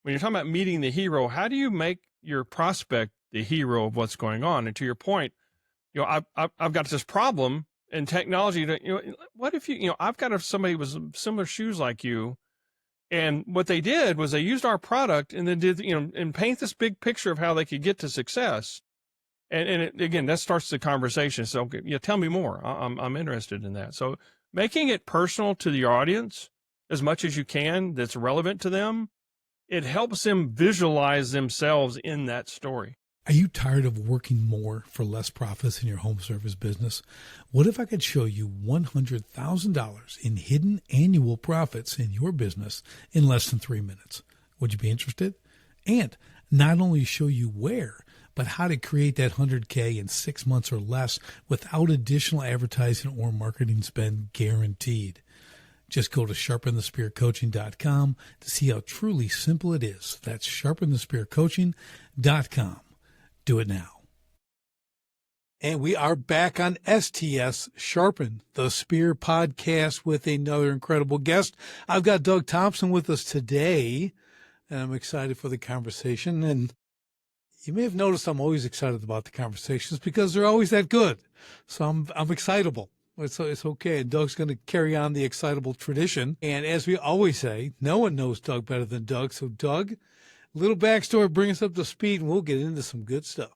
When you're talking about meeting the hero, how do you make your prospect the hero of what's going on? And to your point, I've got this problem in technology. What if I've got somebody with similar shoes like you, and what they did was they used our product and then and paint this big picture of how they could get to success. And again, that starts the conversation. So tell me more. I'm interested in that. So making it personal to the audience as much as you can, that's relevant to them, it helps them visualize themselves in that story. Are you tired of working more for less profits in your home service business? What if I could show you $100,000 in hidden annual profits in your business in less than 3 minutes? Would you be interested? And not only show you where, but how to create that 100K in 6 months or less without additional advertising or marketing spend guaranteed. Just go to sharpenthespearcoaching.com to see how truly simple it is. That's sharpenthespearcoaching.com. Do it now. And we are back on STS Sharpen the Spear podcast with another incredible guest. I've got Doug Thompson with us today, and I'm excited for the conversation. And you may have noticed I'm always excited about the conversations because they're always that good. So I'm excitable. It's okay. And Doug's going to carry on the excitable tradition. And as we always say, no one knows Doug better than Doug. So Doug, little backstory, bring us up to speed, and we'll get into some good stuff.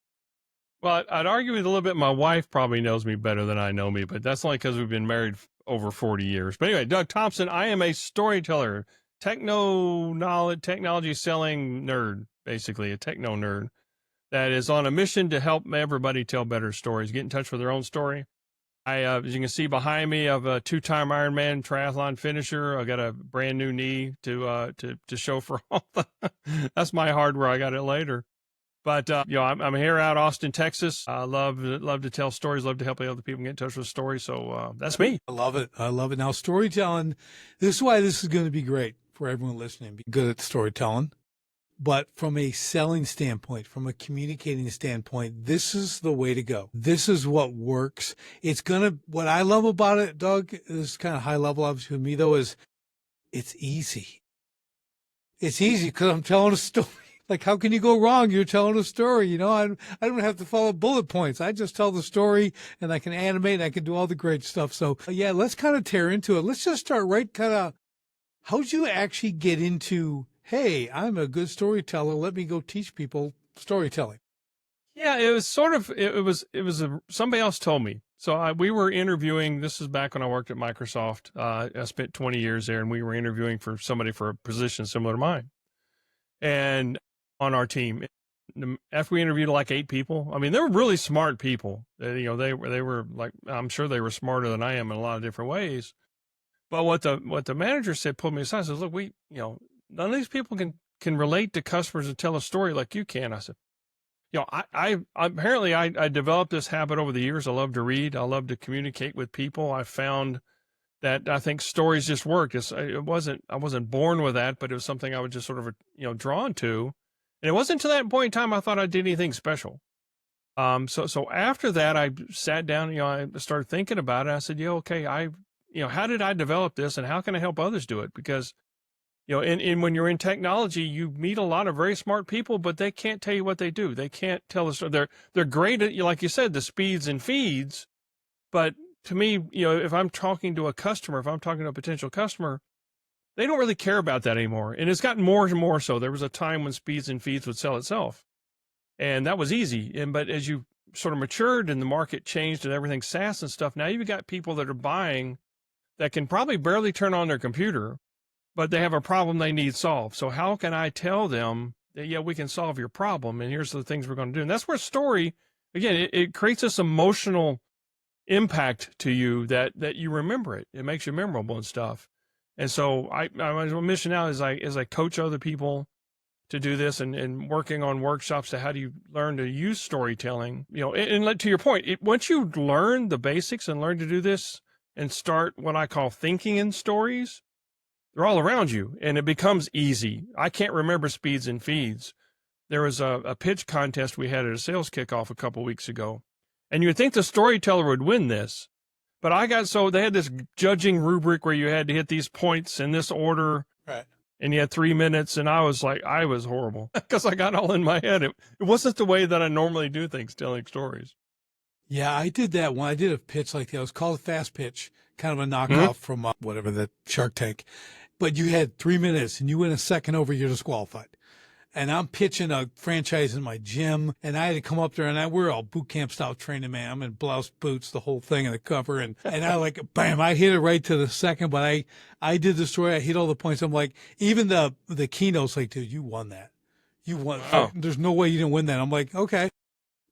Well, I'd argue with a little bit. My wife probably knows me better than I know me, but that's only because we've been married over 40 years. But anyway, Doug Thompson, I am a storyteller, technology selling nerd, basically a techno nerd that is on a mission to help everybody tell better stories, get in touch with their own story. As you can see behind me, I'm a 2-time Ironman triathlon finisher. I got a brand new knee to show for all that's my hardware. I got it later. But, I'm here out Austin, Texas. I love to tell stories, love to help other people get in touch with stories. So that's me. I love it. Now, storytelling, this is why this is going to be great for everyone listening. Be good at storytelling. But from a selling standpoint, from a communicating standpoint, this is the way to go. This is what works. What I love about it, Doug, is kind of high level, obviously, with me, though, is it's easy. It's easy because I'm telling a story. Like, how can you go wrong? You're telling a story. I don't have to follow bullet points. I just tell the story, and I can animate, and I can do all the great stuff. So, yeah, let's kind of tear into it. Let's just start how'd you actually get into, hey, I'm a good storyteller, let me go teach people storytelling? Yeah, it was somebody else told me. So we were interviewing, this is back when I worked at Microsoft. I spent 20 years there, and we were interviewing for somebody for a position similar to mine. And on our team, after we interviewed like 8 people, I mean, they were really smart people. They were like, I'm sure they were smarter than I am in a lot of different ways. But what the manager said, pulled me aside, says, look, none of these people can relate to customers and tell a story like you can. I said, I apparently developed this habit over the years. I love to read. I love to communicate with people. I found that I think stories just work. I wasn't born with that, but it was something I was just sort of, drawn to. And it wasn't to that point in time I thought I did anything special. So after that, I sat down, I started thinking about it. I said, okay, how did I develop this, and how can I help others do it? Because, and when you're in technology, you meet a lot of very smart people, but they can't tell you what they do. They can't tell us. They're great at, like you said, the speeds and feeds. But to me, if I'm talking to a customer, if I'm talking to a potential customer, they don't really care about that anymore. And it's gotten more and more so. There was a time when speeds and feeds would sell itself, and that was easy. But as you sort of matured and the market changed and everything's SaaS and stuff, now you've got people that are buying that can probably barely turn on their computer, but they have a problem they need solved. So how can I tell them that, we can solve your problem, and here's the things we're going to do? And that's where story, again, it creates this emotional impact to you that you remember it. It makes you memorable and stuff. And so my mission now is I coach other people to do this, and working on workshops to how do you learn to use storytelling, and to your point, once you learn the basics and learn to do this and start what I call thinking in stories, they're all around you, and it becomes easy. I can't remember speeds and feeds. There was a pitch contest we had at a sales kickoff a couple weeks ago, and you'd think the storyteller would win this, but they had this judging rubric where you had to hit these points in this order. Right. and you had 3 minutes, and I was horrible because I got all in my head. It wasn't the way that I normally do things, telling stories. Yeah, I did that one. I did a pitch like that. It was called a fast pitch, kind of a knockoff from whatever, that Shark Tank. But you had 3 minutes and you went a second over, you're disqualified. And I'm pitching a franchise in my gym, and I had to come up there, and we're all boot camp style training, man. I'm in blouse, boots, the whole thing, and the cover, and I like, bam, I hit it right to the second, but I did the story. I hit all the points. I'm like, even the keynote's like, dude, you won that. You won. Oh. There's no way you didn't win that. I'm like, okay.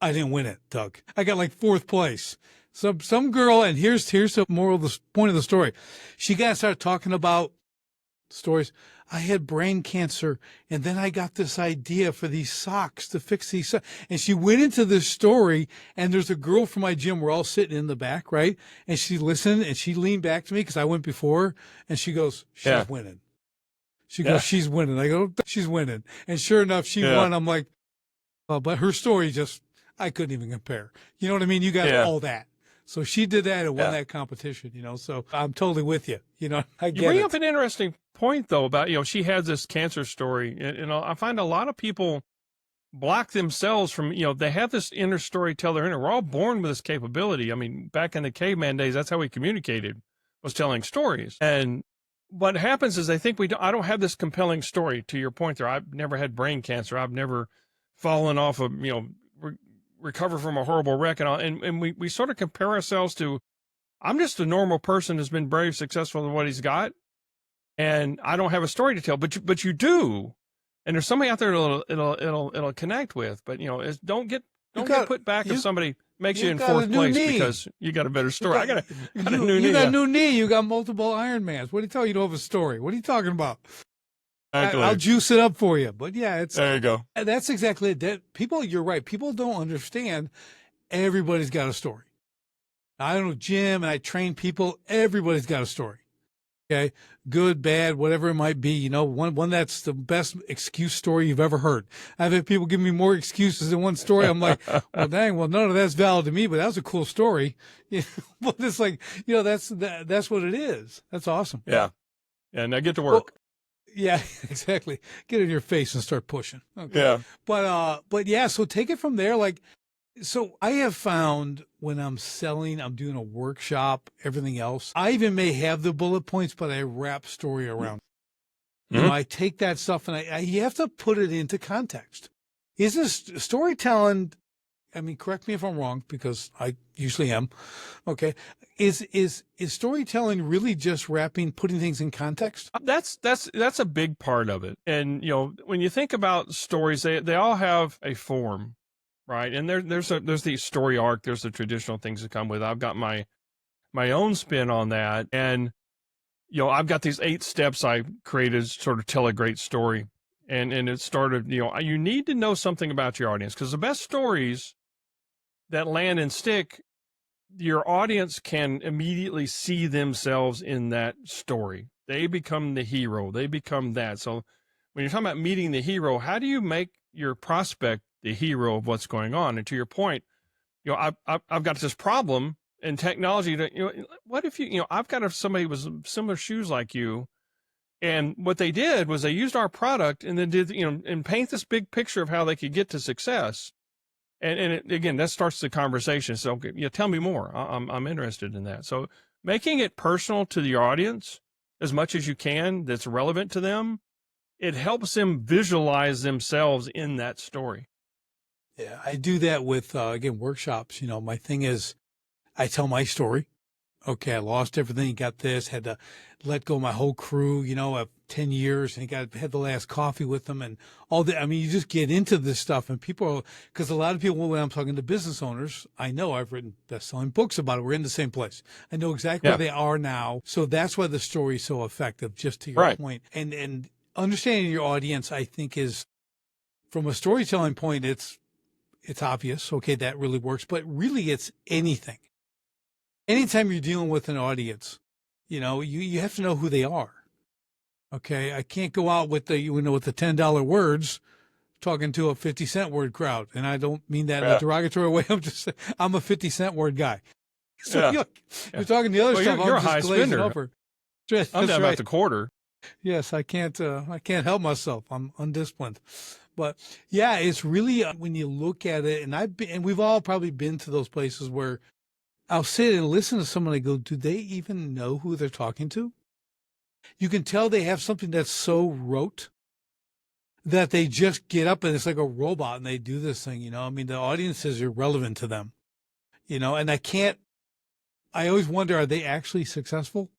I didn't win it, Doug. I got like 4th place. Some girl, and here's the moral of the point of the story. She got to start talking about stories. I had brain cancer, and then I got this idea for these socks to fix these socks. And she went into this story, and there's a girl from my gym. We're all sitting in the back, right? And she listened, and she leaned back to me because I went before her, and she goes, she's winning. She goes, she's winning. I go, she's winning. And sure enough, she won. I'm like, oh, but her story just, I couldn't even compare. You know what I mean? You got all that. So she did that and won that competition, you know, so I'm totally with you. You know, I get it. You bring up an interesting point, though, about, she had this cancer story. And, I find a lot of people block themselves from, they have this inner storyteller in it. We're all born with this capability. I mean, back in the caveman days, that's how we communicated, was telling stories. And what happens is they think I don't have this compelling story. To your point there, I've never had brain cancer. I've never fallen off of, recover from a horrible wreck and we sort of compare ourselves to, I'm just a normal person who's been very successful in what he's got, and I don't have a story to tell, but you do, and there's somebody out there it'll connect with, but don't get put back if somebody makes you in 4th place because you got a better story. You got a new knee. You got a new knee. You got multiple Ironmans. What do you tell you don't have a story? What are you talking about? I'll juice it up for you. But yeah, there you go. That's exactly it. You're right. People don't understand everybody's got a story. I don't know, Jim, and I train people. Everybody's got a story. Okay. Good, bad, whatever it might be. One that's the best excuse story you've ever heard. I've had people give me more excuses than one story. I'm like, well, dang, well, none of that's valid to me, but that was a cool story. But it's like, that's what it is. That's awesome. Yeah. Yeah. Now get to work. Yeah, exactly. Get in your face and start pushing. Okay. Yeah. But yeah, so take it from there. So I have found when I'm selling, I'm doing a workshop, everything else, I even may have the bullet points, but I wrap story around. Mm-hmm. I take that stuff and you have to put it into context. Is this storytelling? I mean, correct me if I'm wrong, because I usually am. Okay. Is storytelling really just putting things in context? That's a big part of it. And, when you think about stories, they all have a form, right? And there's the story arc. There's the traditional things that come with it. I've got my own spin on that. And, I've got these 8 steps I created to sort of tell a great story. And it started, you need to know something about your audience, because the best stories that land and stick, your audience can immediately see themselves in that story. They become the hero. They become that. So when you're talking about meeting the hero, how do you make your prospect the hero of what's going on? And to your point, I've got this problem in technology that, what if I've got somebody with similar shoes like you, and what they did was they used our product and then did, and paint this big picture of how they could get to success. And again, that starts the conversation. So, tell me more. I'm interested in that. So making it personal to the audience as much as you can, that's relevant to them, it helps them visualize themselves in that story. Yeah, I do that with, again, workshops. My thing is I tell my story. Okay, I lost everything, got this, had to let go of my whole crew, of 10 years, and had the last coffee with them and all that. I mean, you just get into this stuff, and because a lot of people, when I'm talking to business owners, I know I've written best-selling books about it. We're in the same place. I know exactly where they are now. So that's why the story is so effective, just to your point. And understanding your audience, I think, is, from a storytelling point, it's obvious. Okay, that really works. But really, it's anything. Anytime you're dealing with an audience, you have to know who they are. Okay. I can't go out with the $10 words talking to a 50-cent word crowd. And I don't mean that in a derogatory way. I'm just saying, I'm a 50-cent word guy. So you're talking the other stuff. You're a high spender. I'm down about the quarter. Yes, I can't. I can't help myself. I'm undisciplined. But yeah, it's really when you look at it, and we've all probably been to those places where I'll sit and listen to someone. I go, do they even know who they're talking to? You can tell they have something that's so rote that they just get up and it's like a robot and they do this thing. I mean, the audience is irrelevant to them. And I can't. I always wonder, are they actually successful?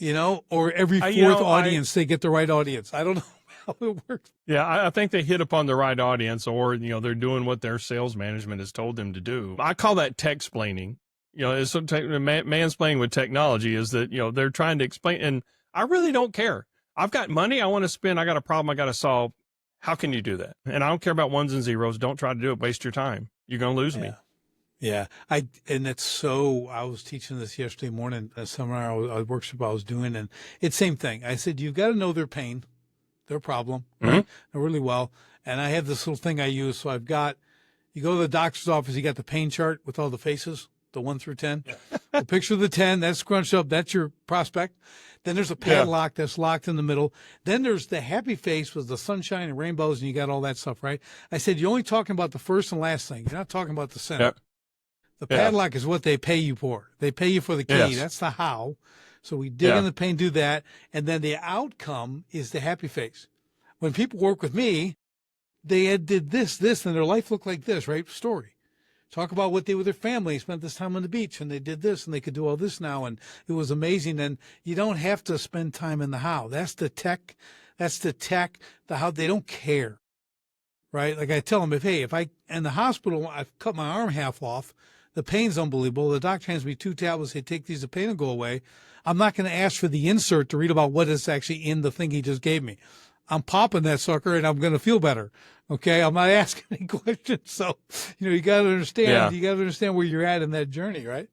Or every fourth audience, they get the right audience. I don't know how it works. Yeah, I think they hit upon the right audience, or they're doing what their sales management has told them to do. I call that tech-splaining. It's mansplaining with technology is that they're trying to explain, and I really don't care. I've got money I want to spend. I got a problem I got to solve. How can you do that? And I don't care about ones and zeros. Don't try to do it. Waste your time. You're going to lose me. Yeah. I was teaching this yesterday morning, a seminar, a workshop I was doing, and it's same thing. I said, you've got to know their pain, their problem, right? Really well. And I have this little thing I use. So you go to the doctor's office, you got the pain chart with all the faces, the 1 through 10. The picture of the 10, that's scrunched up. That's your prospect. Then there's a padlock that's locked in the middle. Then there's the happy face with the sunshine and rainbows, and you got all that stuff, right? I said, you're only talking about the first and last thing. You're not talking about the center. The padlock is what they pay you for. They pay you for the key. Yes. That's the how. So we dig in the pain, do that. And then the outcome is the happy face. When people work with me, they did this, and their life looked like this, right? Story. Talk about what they with their family, spent this time on the beach, and they did this, and they could do all this now, and it was amazing. And you don't have to spend time in the how. That's the tech. The how. They don't care, right? Like I tell them, if I in the hospital, I've cut my arm half off. The pain's unbelievable. The doctor hands me 2 tablets. They take these, the pain will go away. I'm not going to ask for the insert to read about what is actually in the thing he just gave me. I'm popping that sucker and I'm going to feel better. Okay. I'm not asking any questions. So, you got to understand, you got to understand where you're at in that journey, right?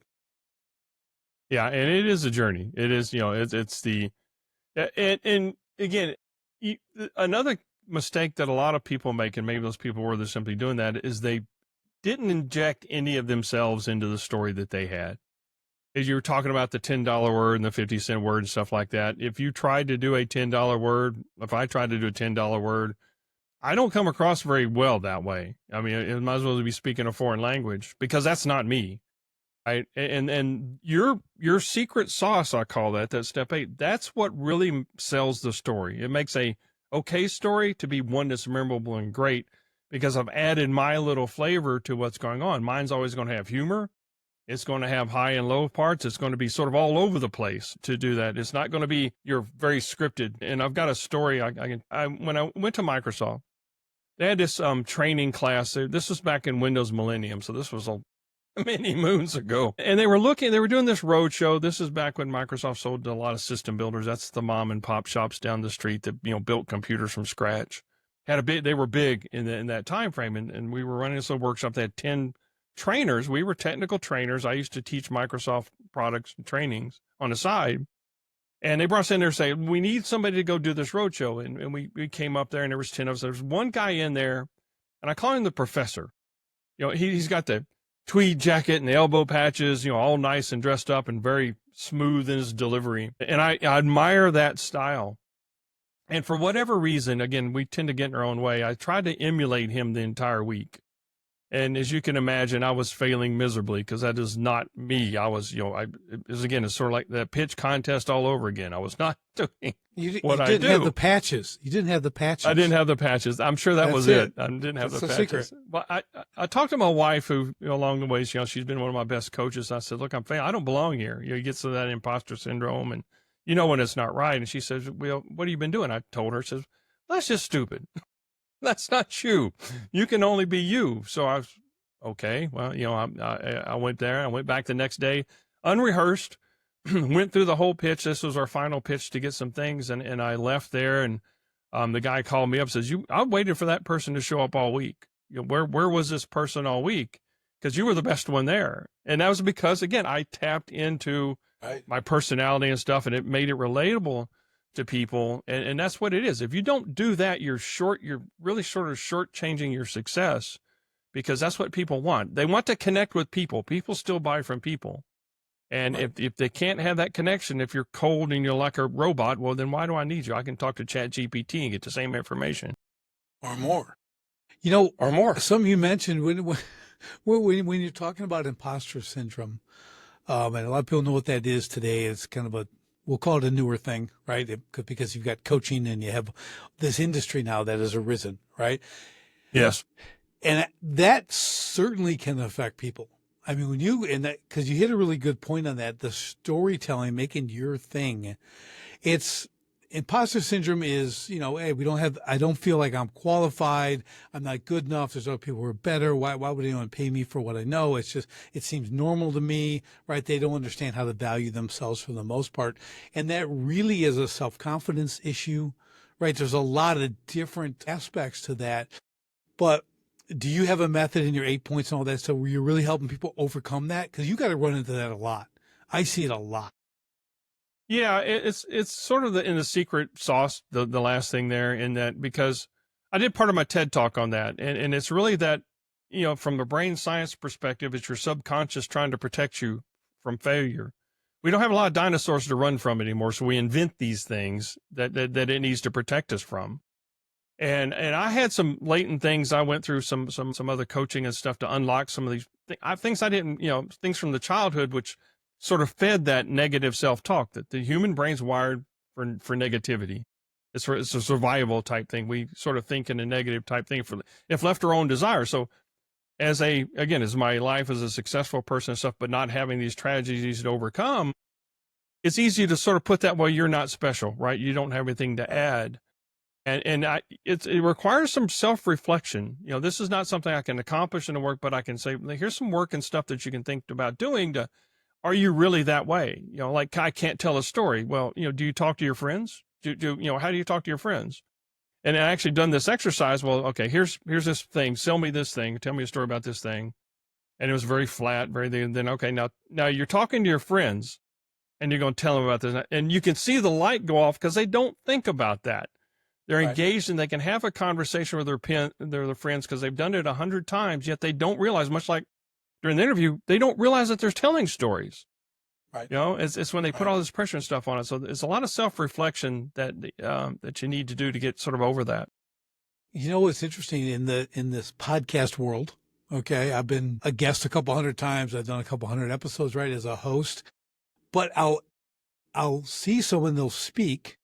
Yeah. And it is a journey. It is, it's the, and again, another mistake that a lot of people make, and maybe those people were just simply doing that, is they didn't inject any of themselves into the story that they had. As you were talking about the $10 word and the 50-cent word and stuff like that, if you tried to do a $10 word, if I tried to do a $10 word, I don't come across very well that way. I mean, it might as well be speaking a foreign language because that's not me. Right? And your secret sauce, I call that step 8, that's what really sells the story. It makes a okay story to be one that's memorable and great, because I've added my little flavor to what's going on. Mine's always going to have humor. It's going to have high and low parts. It's going to be sort of all over the place to do that. It's not going to be you're very scripted. And I've got a story. When I went to Microsoft, they had this training class. This was back in Windows Millennium. So this was many moons ago. And they were doing this road show. This is back when Microsoft sold to a lot of system builders. That's the mom and pop shops down the street that, built computers from scratch. They were big in that time frame, and we were running this little workshop. They had 10 trainers. We were technical trainers. I used to teach Microsoft products and trainings on the side, and they brought us in there saying, we need somebody to go do this roadshow. And we came up there, and there was 10 of us. There was one guy in there, and I call him the professor. He's got the tweed jacket and the elbow patches, all nice and dressed up and very smooth in his delivery. And I admire that style. And for whatever reason, again, we tend to get in our own way. I tried to emulate him the entire week. And as you can imagine, I was failing miserably because that is not me. I was, it's sort of like that pitch contest all over again. I was not doing what I do. You didn't have the patches. You didn't have the patches. I didn't have the patches. I'm sure that was it. I didn't have the patches. But I talked to my wife who, along the way, she's been one of my best coaches. I said, look, I'm failing. I don't belong here. You get to that imposter syndrome and when it's not right. And she says, well, what have you been doing? I told her, says, that's just stupid. That's not you. You can only be you. So I was, okay. Well, I went there. I went back the next day, unrehearsed, went through the whole pitch. This was our final pitch to get some things. And I left there. And the guy called me up, says, I waited for that person to show up all week. Where was this person all week? Because you were the best one there. And that was because, again, I tapped into my personality and stuff, and it made it relatable to people. And that's what it is. If you don't do that, you're really sort of shortchanging your success, because that's what people want. They want to connect with people. People still buy from people. And Right. if they can't have that connection, if you're cold and you're like a robot, well, then why do I need you? I can talk to Chat GPT and get the same information. Or more. You know, Or more. something you mentioned when you're talking about imposter syndrome, and a lot of people know what that is today. It's kind of we'll call it a newer thing, right? Because you've got coaching and you have this industry now that has arisen, right? Yes. And that certainly can affect people. I mean, because you hit a really good point on that, the storytelling, making your thing, it's imposter syndrome is, hey, I don't feel like I'm qualified. I'm not good enough. There's other people who are better. Why would anyone pay me for what I know? It's just, it seems normal to me, right? They don't understand how to value themselves for the most part. And that really is a self-confidence issue, right? There's a lot of different aspects to that. But do you have a method in your 8 points and all that stuff where you're really helping people overcome that? Because you got to run into that a lot. I see it a lot. Yeah, it's sort of in the secret sauce, the last thing there, in that, because I did part of my TED talk on that, and it's really that, from the brain science perspective, it's your subconscious trying to protect you from failure. We don't have a lot of dinosaurs to run from anymore, so we invent these things that it needs to protect us from. And I had some latent things. I went through some other coaching and stuff to unlock some of these things I didn't, things from the childhood, which sort of fed that negative self-talk, that the human brain's wired for negativity. It's a survival type thing. We sort of think in a negative type thing if left to our own desire. So as my life as a successful person and stuff, but not having these tragedies to overcome, it's easy to sort of put that, well, you're not special, right? You don't have anything to add. It requires some self-reflection. This is not something I can accomplish in the work, but I can say, here's some work and stuff that you can think about doing are you really that way? Like, I can't tell a story. Well, do you talk to your friends? How do you talk to your friends? And I actually done this exercise. Well, okay, here's this thing. Sell me this thing. Tell me a story about this thing. And it was very flat, then, okay, now you're talking to your friends and you're going to tell them about this. And you can see the light go off because they don't think about that. They're Right. engaged and they can have a conversation with their friends because they've done it 100 times, yet they don't realize, much like during the interview, they don't realize that they're telling stories. Right. It's when they put all this pressure and stuff on it. So it's a lot of self-reflection that you need to do to get sort of over that. What's interesting in this podcast world? Okay, I've been a guest a couple hundred times. I've done a couple hundred episodes, right, as a host. But I'll see someone, they'll speak,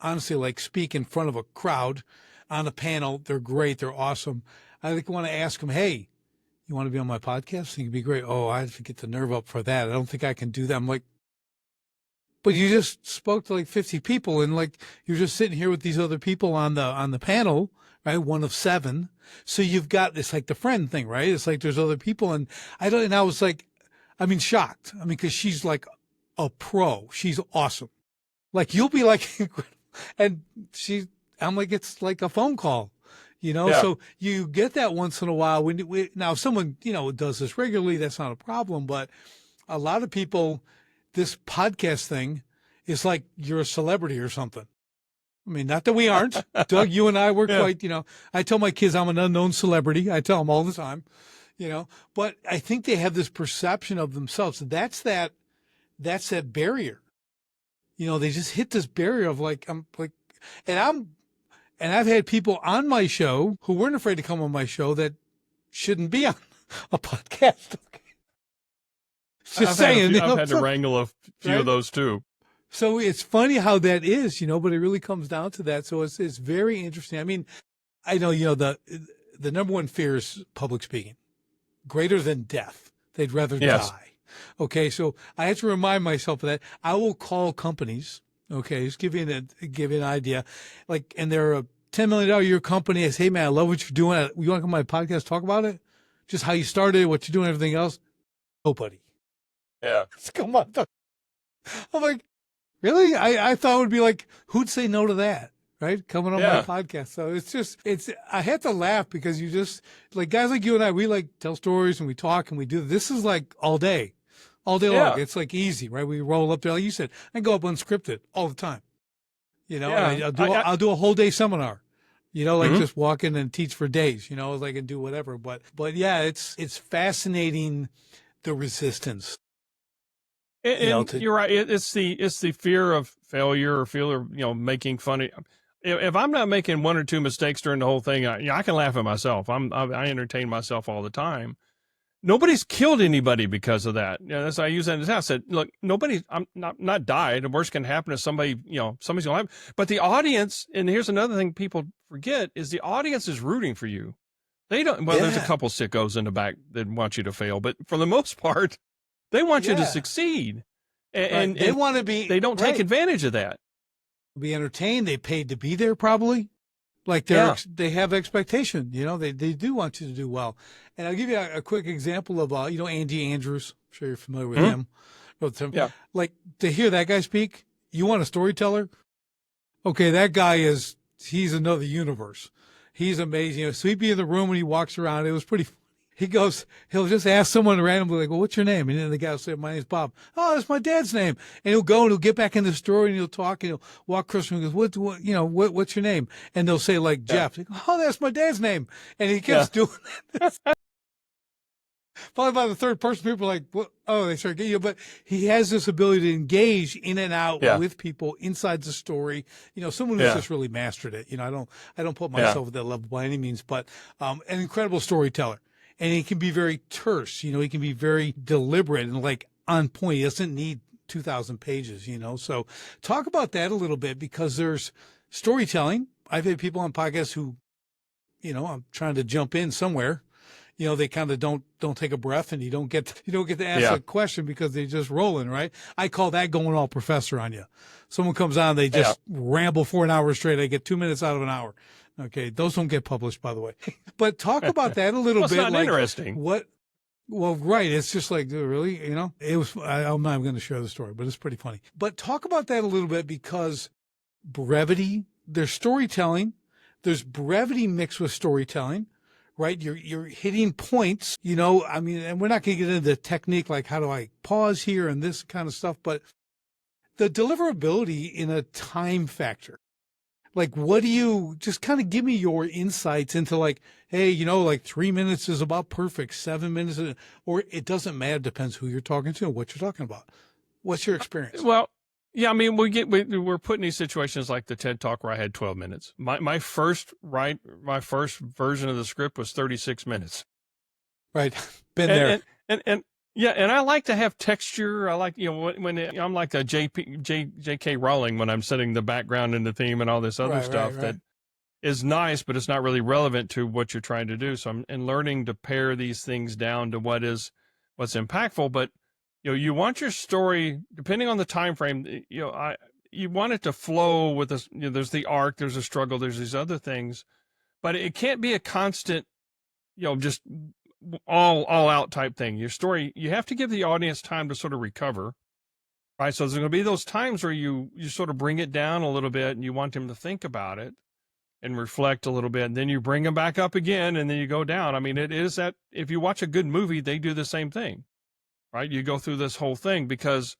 honestly, like speak in front of a crowd on a panel. They're great. They're awesome. I want to ask them, hey, you want to be on my podcast? I think it'd be great. Oh, I have to get the nerve up for that. I don't think I can do that. I'm like, but you just spoke to like 50 people and like, you're just sitting here with these other people on the panel, right? One of 7. So you've got this, like the friend thing, right? It's like, there's other people. And I was like, shocked. Cause she's like a pro. She's awesome. Like, you'll be like, and I'm like, it's like a phone call, Yeah. So you get that once in a while now if someone, does this regularly, that's not a problem. But a lot of people, this podcast thing is like you're a celebrity or something. Not that we aren't. Doug, you and I were quite, I tell my kids I'm an unknown celebrity. I tell them all the time, but I think they have this perception of themselves. That's that barrier. They just hit this barrier of like, and I've had people on my show who weren't afraid to come on my show that shouldn't be on a podcast. Just I've had to wrangle a few right? of those too. So it's funny how that is, but it really comes down to that. So it's very interesting. I know, the number one fear is public speaking, greater than death. They'd rather die. Okay. So I have to remind myself of that. I will call companies. Okay. Just give you an idea. Like, and they're a $10 million a year company. I say, hey man, I love what you're doing. You want to come on my podcast, talk about it? Just how you started, what you're doing, everything else. Nobody. Yeah. Come on. I'm like, really? I thought it would be like, who'd say no to that? Right? Coming on my podcast. So I had to laugh because you just, like, guys like you and I, we like tell stories and we talk and we do, this is like all day long. It's like easy, right? We roll up there, like you said, I go up unscripted all the time. I'll do a whole day seminar, like just walk in and teach for days, like and do whatever. But yeah, it's fascinating, the resistance. And you're right. It's the fear of failure or fear of, making fun of. If I'm not making one or two mistakes during the whole thing, I can laugh at myself. I entertain myself all the time. Nobody's killed anybody because of that. That's I use that as I said. Look, I'm not died. The worst can happen is somebody, somebody's gonna have. But the audience, and here's another thing people forget, is the audience is rooting for you. They don't. Well, there's a couple sickos in the back that want you to fail, but for the most part, they want you to succeed, and they want to be. They don't take advantage of that. Be entertained. They paid to be there, probably. Like they have expectation. They do want you to do well. And I'll give you a quick example of Andy Andrews. I'm sure you're familiar with him. Yeah. Like to hear that guy speak. You want a storyteller? Okay, that guy he's another universe. He's amazing. So he'd be in the room when he walks around. It was pretty. He'll just ask someone randomly, like, well, what's your name? And then the guy will say, my name's Bob. Oh, that's my dad's name. And he'll go and he'll get back in the story and he'll talk and he'll walk across the room and goes, what's your name? And they'll say, like, Jeff. They go, oh, that's my dad's name. And he keeps doing that. Probably by the third person, people are like, what? Oh, they start getting you. But he has this ability to engage in and out with people inside the story. Someone who's just really mastered it. I don't put myself at that level by any means, but an incredible storyteller. And he can be very terse, he can be very deliberate and like on point. He doesn't need 2,000 pages, So talk about that a little bit because there's storytelling. I've had people on podcasts who, I'm trying to jump in somewhere. They kind of don't take a breath and you don't get to ask a question because they're just rolling, right? I call that going all professor on you. Someone comes on, they just ramble for an hour straight. I get 2 minutes out of an hour. Okay, those don't get published, by the way. But talk about that a little bit. It's not interesting. Well, right. It's just like, really, it was, I'm not going to share the story, but it's pretty funny. But talk about that a little bit because brevity, there's storytelling, there's brevity mixed with storytelling, right? You're hitting points, and we're not going to get into the technique, like how do I pause here and this kind of stuff, but the deliverability in a time factor. Like, what do you just kind of give me your insights into like, hey, like 3 minutes is about perfect, 7 minutes, or it doesn't matter. Depends who you're talking to and what you're talking about. What's your experience? Well, yeah, I mean, we're put in these situations like the TED Talk where I had 12 minutes. My first version of the script was 36 minutes. Right. Been there. And yeah, and I like to have texture. I like, when I'm like a J.K. Rowling when I'm setting the background and the theme and all this other stuff that is nice, but it's not really relevant to what you're trying to do. So I'm learning to pare these things down to what's impactful. But you want your story, depending on the time frame, you want it to flow with this. There's the arc, there's a struggle, there's these other things, but it can't be a constant, just all out type thing. Your story, you have to give the audience time to sort of recover, right? So there's going to be those times where you sort of bring it down a little bit and you want them to think about it and reflect a little bit, and then you bring them back up again and then you go down. I mean, it is that if you watch a good movie, they do the same thing, right? You go through this whole thing because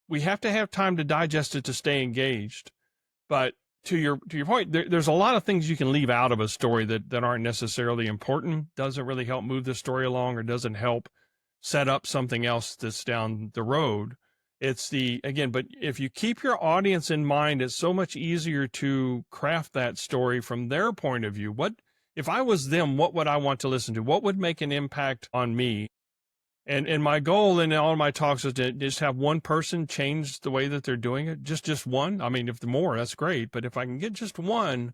we have to have time to digest it to stay engaged. But to your point, there's a lot of things you can leave out of a story that aren't necessarily important, doesn't really help move the story along, or doesn't help set up something else that's down the road. But if you keep your audience in mind, it's so much easier to craft that story from their point of view. If I was them, what would I want to listen to? What would make an impact on me? And my goal in all my talks is to just have one person change the way that they're doing it. Just one. I mean, if the more, that's great. But if I can get just one,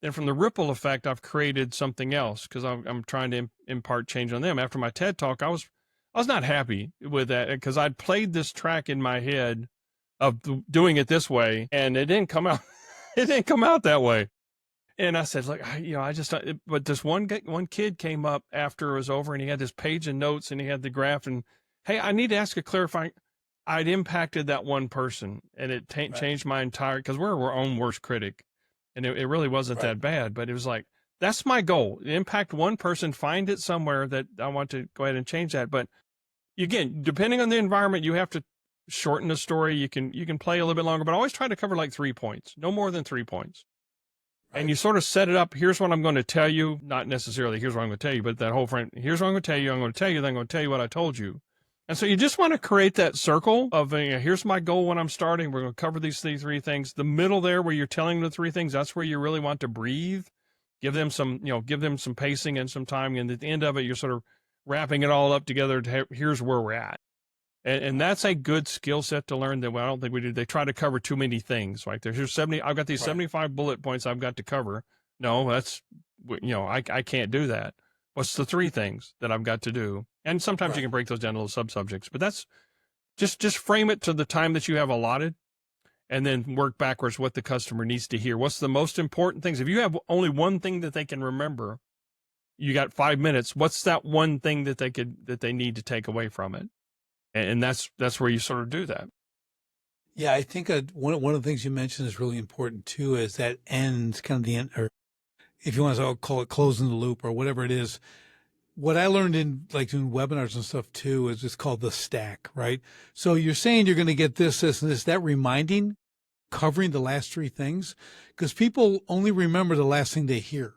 then from the ripple effect, I've created something else because I'm trying to impart change on them. After my TED Talk, I was not happy with that because I'd played this track in my head of doing it this way, and it didn't come out. It didn't come out that way. And I said, look, but this one kid came up after it was over and he had this page of notes and he had the graph and, hey, I need to ask a clarifying. I'd impacted that one person and it changed my entire, because we're our own worst critic. And it really wasn't that bad, but it was like, that's my goal. Impact one person, find it somewhere that I want to go ahead and change that. But again, depending on the environment, you have to shorten the story. You can play a little bit longer, but always try to cover like 3 points, no more than 3 points. And you sort of set it up. Here's what I'm going to tell you. Not necessarily here's what I'm going to tell you, but that whole frame. Here's what I'm going to tell you. I'm going to tell you. Then I'm going to tell you what I told you. And so you just want to create that circle of, here's my goal when I'm starting. We're going to cover these three things. The middle there where you're telling them the three things, that's where you really want to breathe. Give them some pacing and some time. And at the end of it, you're sort of wrapping it all up together. Here's where we're at. And that's a good skill set to learn that I don't think we do. They try to cover too many things. Right? Here's 70. I've got these 75 bullet points I've got to cover. No, that's, I can't do that. What's the three things that I've got to do? And sometimes you can break those down to little sub-subjects, but that's just frame it to the time that you have allotted and then work backwards what the customer needs to hear. What's the most important things? If you have only one thing that they can remember, you got 5 minutes. What's that one thing that they need to take away from it? And that's where you sort of do that. Yeah, I think one of the things you mentioned is really important too, is that end, kind of the end, or if you want to call it closing the loop or whatever it is. What I learned in like doing webinars and stuff too is it's called the stack, right? So you're saying you're going to get this, this, and this, that reminding, covering the last three things, because people only remember the last thing they hear.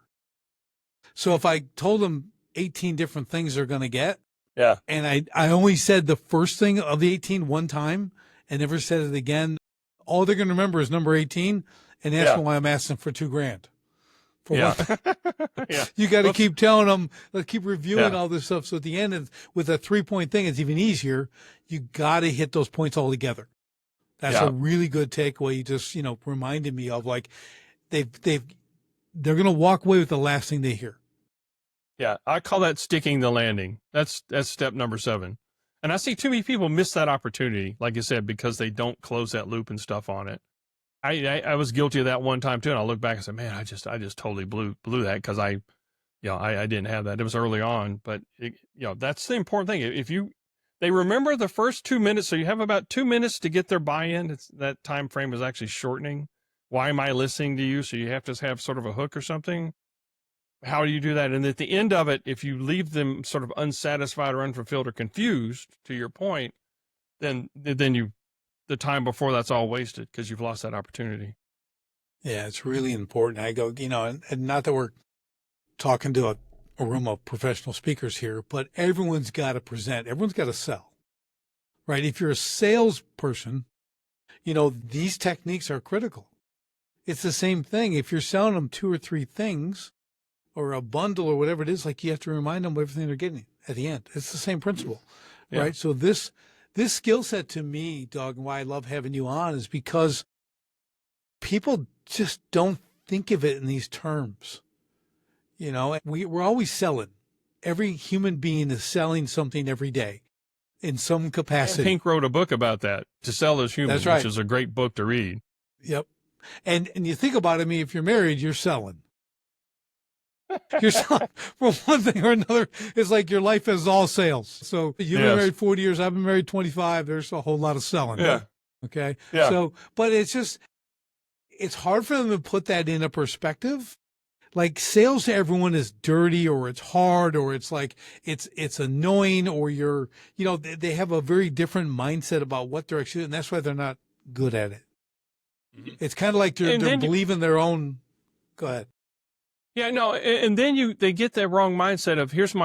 So if I told them 18 different things they're going to get, and I only said the first thing of the 18 one time and never said it again, all they're going to remember is number 18, and that's why I'm asking for $2,000. You got to keep telling them, let's keep reviewing all this stuff. So at the end, with a 3-point thing, it's even easier. You got to hit those points all together. That's a really good takeaway. You just, reminded me of, like, they're going to walk away with the last thing they hear. Yeah. I call that sticking the landing. That's step number 7. And I see too many people miss that opportunity, like you said, because they don't close that loop and stuff on it. I was guilty of that one time too, and I look back and say, man, I just totally blew that because I didn't have that. It was early on, but that's the important thing. If they remember the first 2 minutes, so you have about 2 minutes to get their buy-in. That time frame is actually shortening. Why am I listening to you? So you have to have sort of a hook or something. How do you do that? And at the end of it, if you leave them sort of unsatisfied or unfulfilled or confused, to your point, then the time before that's all wasted because you've lost that opportunity. Yeah, it's really important. I go, and not that we're talking to a room of professional speakers here, but everyone's got to present. Everyone's got to sell, right? If you're a salesperson, these techniques are critical. It's the same thing. If you're selling them 2 or 3 things or a bundle or whatever it is, like you have to remind them of everything they're getting at the end. It's the same principle, right? So this skill set to me, Doug, and why I love having you on is because people just don't think of it in these terms. We're always selling. Every human being is selling something every day in some capacity. Pink wrote a book about that, To Sell as Human, which is a great book to read. Yep. And you think about it, if you're married, you're selling. You're selling for one thing or another. It's like your life is all sales. So you've been married 40 years. I've been married 25. There's a whole lot of selling. Yeah. Okay. Yeah. So, but it's hard for them to put that into perspective. Like sales to everyone is dirty or it's hard or it's like, it's annoying or they have a very different mindset about what they're actually doing. And that's why they're not good at it. Mm-hmm. It's kind of like they're believing their own. Go ahead. Yeah, no, and then they get that wrong mindset of here's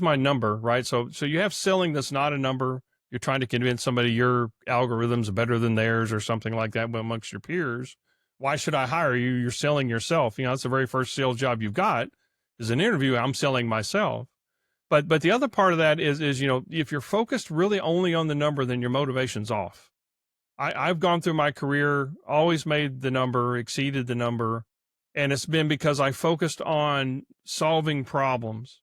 my number, right? So you have selling that's not a number. You're trying to convince somebody your algorithm's better than theirs or something like that amongst your peers. Why should I hire you? You're selling yourself. That's the very first sales job you've got is an interview. I'm selling myself. But the other part of that is if you're focused really only on the number, then your motivation's off. I've gone through my career, always made the number, exceeded the number. And it's been because I focused on solving problems,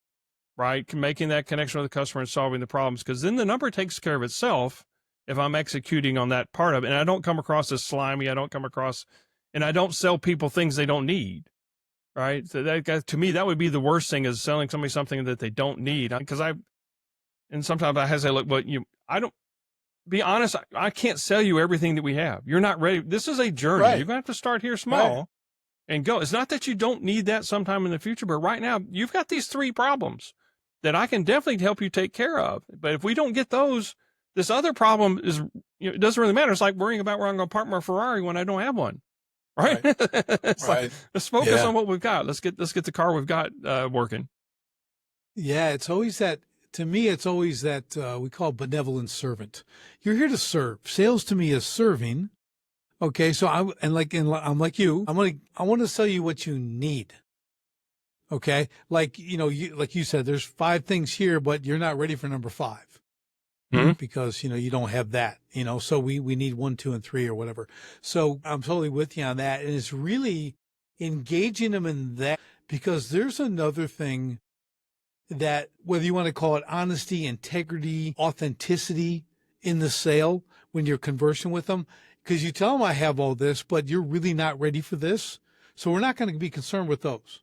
right? Making that connection with the customer and solving the problems. Because then the number takes care of itself if I'm executing on that part of it. And I don't come across as slimy. I don't sell people things they don't need, right? So to me, that would be the worst thing is selling somebody something that they don't need. And sometimes I have to say, look, but be honest, I can't sell you everything that we have. You're not ready. This is a journey. Right. You're going to have to start here small. Right. And go. It's not that you don't need that sometime in the future, but right now you've got these 3 problems that I can definitely help you take care of. But if we don't get those, this other problem is, it doesn't really matter. It's like worrying about where I'm going to park my Ferrari when I don't have one. Right. It's like, let's focus on what we've got. Let's get the car we've got working. Yeah. It's always that To me, it's always that we call benevolent servant. You're here to serve. Sales to me is serving. Okay, so I'm like you. I want to sell you what you need. Okay, like you said, there's 5 things here, but you're not ready for number 5 because you don't have that. So we need 1, 2, and 3 or whatever. So I'm totally with you on that, and it's really engaging them in that, because there's another thing that, whether you want to call it honesty, integrity, authenticity in the sale when you're conversing with them, because you tell them I have all this, but you're really not ready for this. So we're not going to be concerned with those.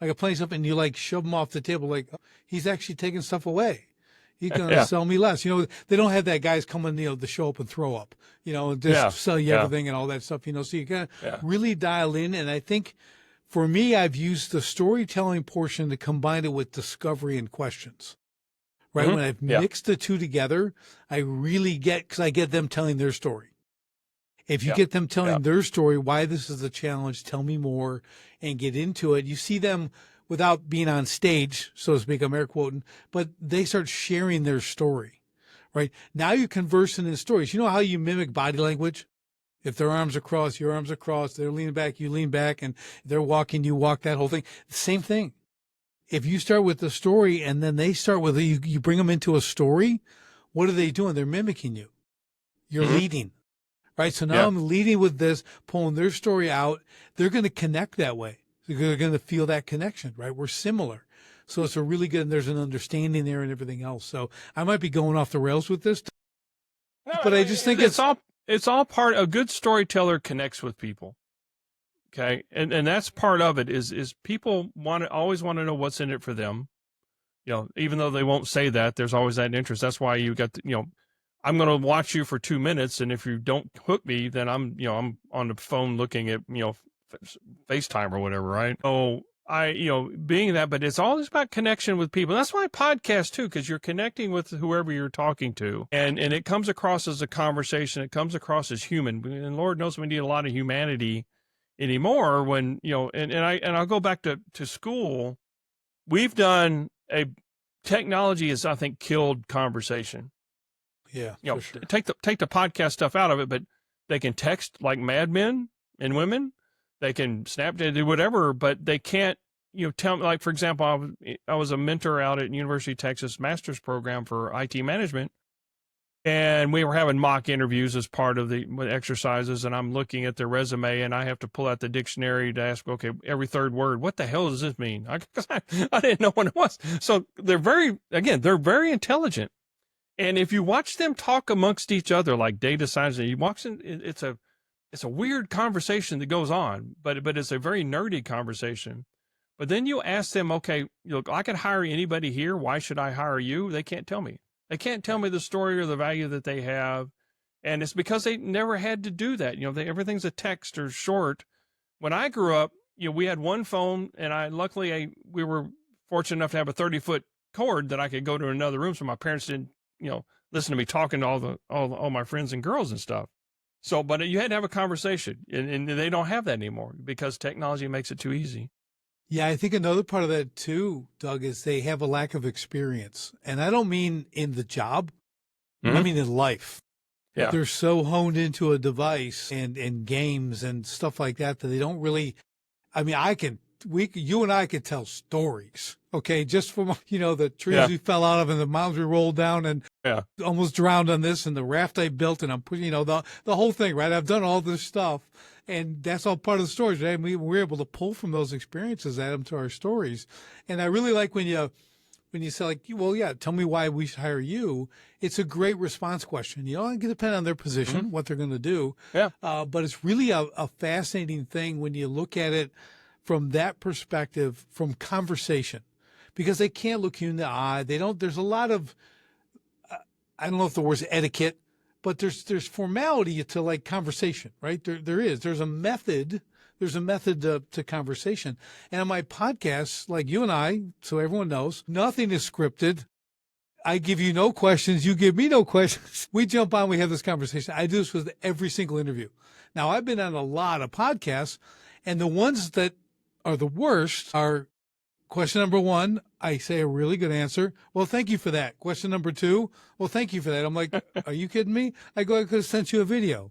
Like a playing stuff and you like shove them off the table, like, oh, he's actually taking stuff away. He's going to sell me less. They don't have that guys coming, to show up and throw up, and just sell you everything and all that stuff, so you got to really dial in. And I think for me, I've used the storytelling portion to combine it with discovery and questions, right? When I've mixed the two together, I really because I get them telling their story. If you get them telling their story, why this is a challenge, tell me more, and get into it, you see them without being on stage, so to speak, I'm air quoting, but they start sharing their story, right? Now you're conversing in stories. You know how you mimic body language? If their arms are crossed, your arms are crossed. They're leaning back, you lean back, and they're walking, you walk, that whole thing. Same thing. If you start with the story and then they start with you bring them into a story, what are they doing? They're mimicking you. You're leading. Right. So now I'm leading with this, pulling their story out. They're going to connect that way. They're going to feel that connection, right? We're similar. So it's a really good, and there's an understanding there and everything else. So I might be going off the rails with this, but I just think it's all part. A good storyteller connects with people. Okay. And that's part of it is people always want to know what's in it for them. Even though they won't say that, there's always that interest. That's why you got I'm going to watch you for 2 minutes, and if you don't hook me, then I'm on the phone looking at, FaceTime or whatever, right? So being that, but it's always about connection with people. That's why I podcast too, because you're connecting with whoever you're talking to, and it comes across as a conversation. It comes across as human, and Lord knows we need a lot of humanity anymore. When and I'll go back to school. We've done technology has, I think, killed conversation. Yeah, sure. Take the podcast stuff out of it, but they can text like madmen and women. They can Snapchat, do whatever, but they can't, tell me, like, for example, I was a mentor out at University of Texas master's program for IT management, and we were having mock interviews as part of the exercises, and I'm looking at their resume, and I have to pull out the dictionary to ask, okay, every third word, what the hell does this mean? I didn't know what it was. So they're very intelligent. And if you watch them talk amongst each other, like data science, you watch them, it's a weird conversation that goes on, but it's a very nerdy conversation. But then you ask them, okay, look, I could hire anybody here. Why should I hire you? They can't tell me. They can't tell me the story or the value that they have. And it's because they never had to do that. Everything's a text or short. When I grew up, we had one phone, and we were fortunate enough to have a 30-foot cord that I could go to another room, so my parents didn't listen to me talking to all my friends and girls and stuff. So, but you had to have a conversation, and they don't have that anymore because technology makes it too easy. Yeah, I think another part of that too, Doug, is they have a lack of experience. And I don't mean in the job. I mean in life. Yeah. They're so honed into a device and games and stuff like that they don't really, you and I could tell stories, okay, just from, the trees we fell out of and the mountains we rolled down and almost drowned on this and the raft I built and I'm pushing, the whole thing, right? I've done all this stuff, and that's all part of the stories, right? And we're able to pull from those experiences, add them to our stories. And I really like when you say, like, well, yeah, tell me why we should hire you. It's a great response question. It can depend on their position, what they're going to do. Yeah. But it's really a fascinating thing when you look at it from that perspective, from conversation, because they can't look you in the eye. There's a lot of, I don't know if the word's etiquette, but there's formality to like conversation, right? There's a method to conversation. And on my podcasts, like you and I, so everyone knows, nothing is scripted. I give you no questions. You give me no questions. We jump on, we have this conversation. I do this with every single interview. Now, I've been on a lot of podcasts, and the ones that are the worst are Question number 1, I say a really good answer. Well, thank you for that. Question number 2, well, thank you for that. I'm like, are you kidding me? I could have sent you a video.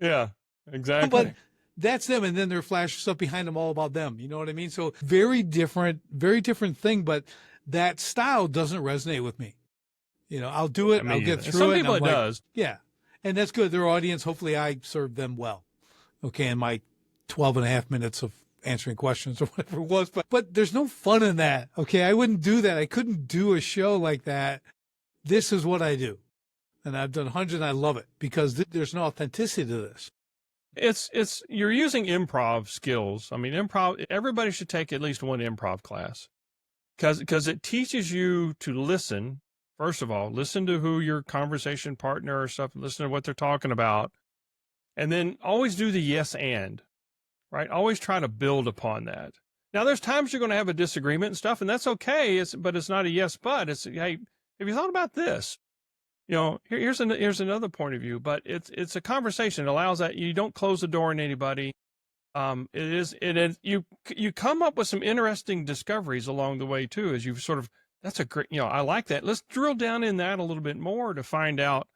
Yeah, exactly. But that's them. And then there flashes stuff behind them all about them. You know what I mean? So very different thing. But that style doesn't resonate with me. You know, I'll do it. I'll get through it. Some people it does. Yeah. And that's good. Their audience, hopefully I serve them well. Okay. In my 12 and a half minutes of answering questions or whatever it was. But there's no fun in that. Okay. I wouldn't do that. I couldn't do a show like that. This is what I do. And I've done hundreds and I love it because there's no authenticity to this. It's you're using improv skills. I mean, improv, everybody should take at least one improv class because it teaches you to listen. First of all, listen to who your conversation partner or stuff, listen to what they're talking about. And then always do the yes and, right? Always try to build upon that. Now, there's times you're going to have a disagreement and stuff, and that's okay. But it's not a yes, but it's, hey, have you thought about this? You know, here's another point of view, but it's a conversation. It allows that you don't close the door on anybody. You come up with some interesting discoveries along the way too, as you've sort of, that's a great, you know, I like that. Let's drill down in that a little bit more to find out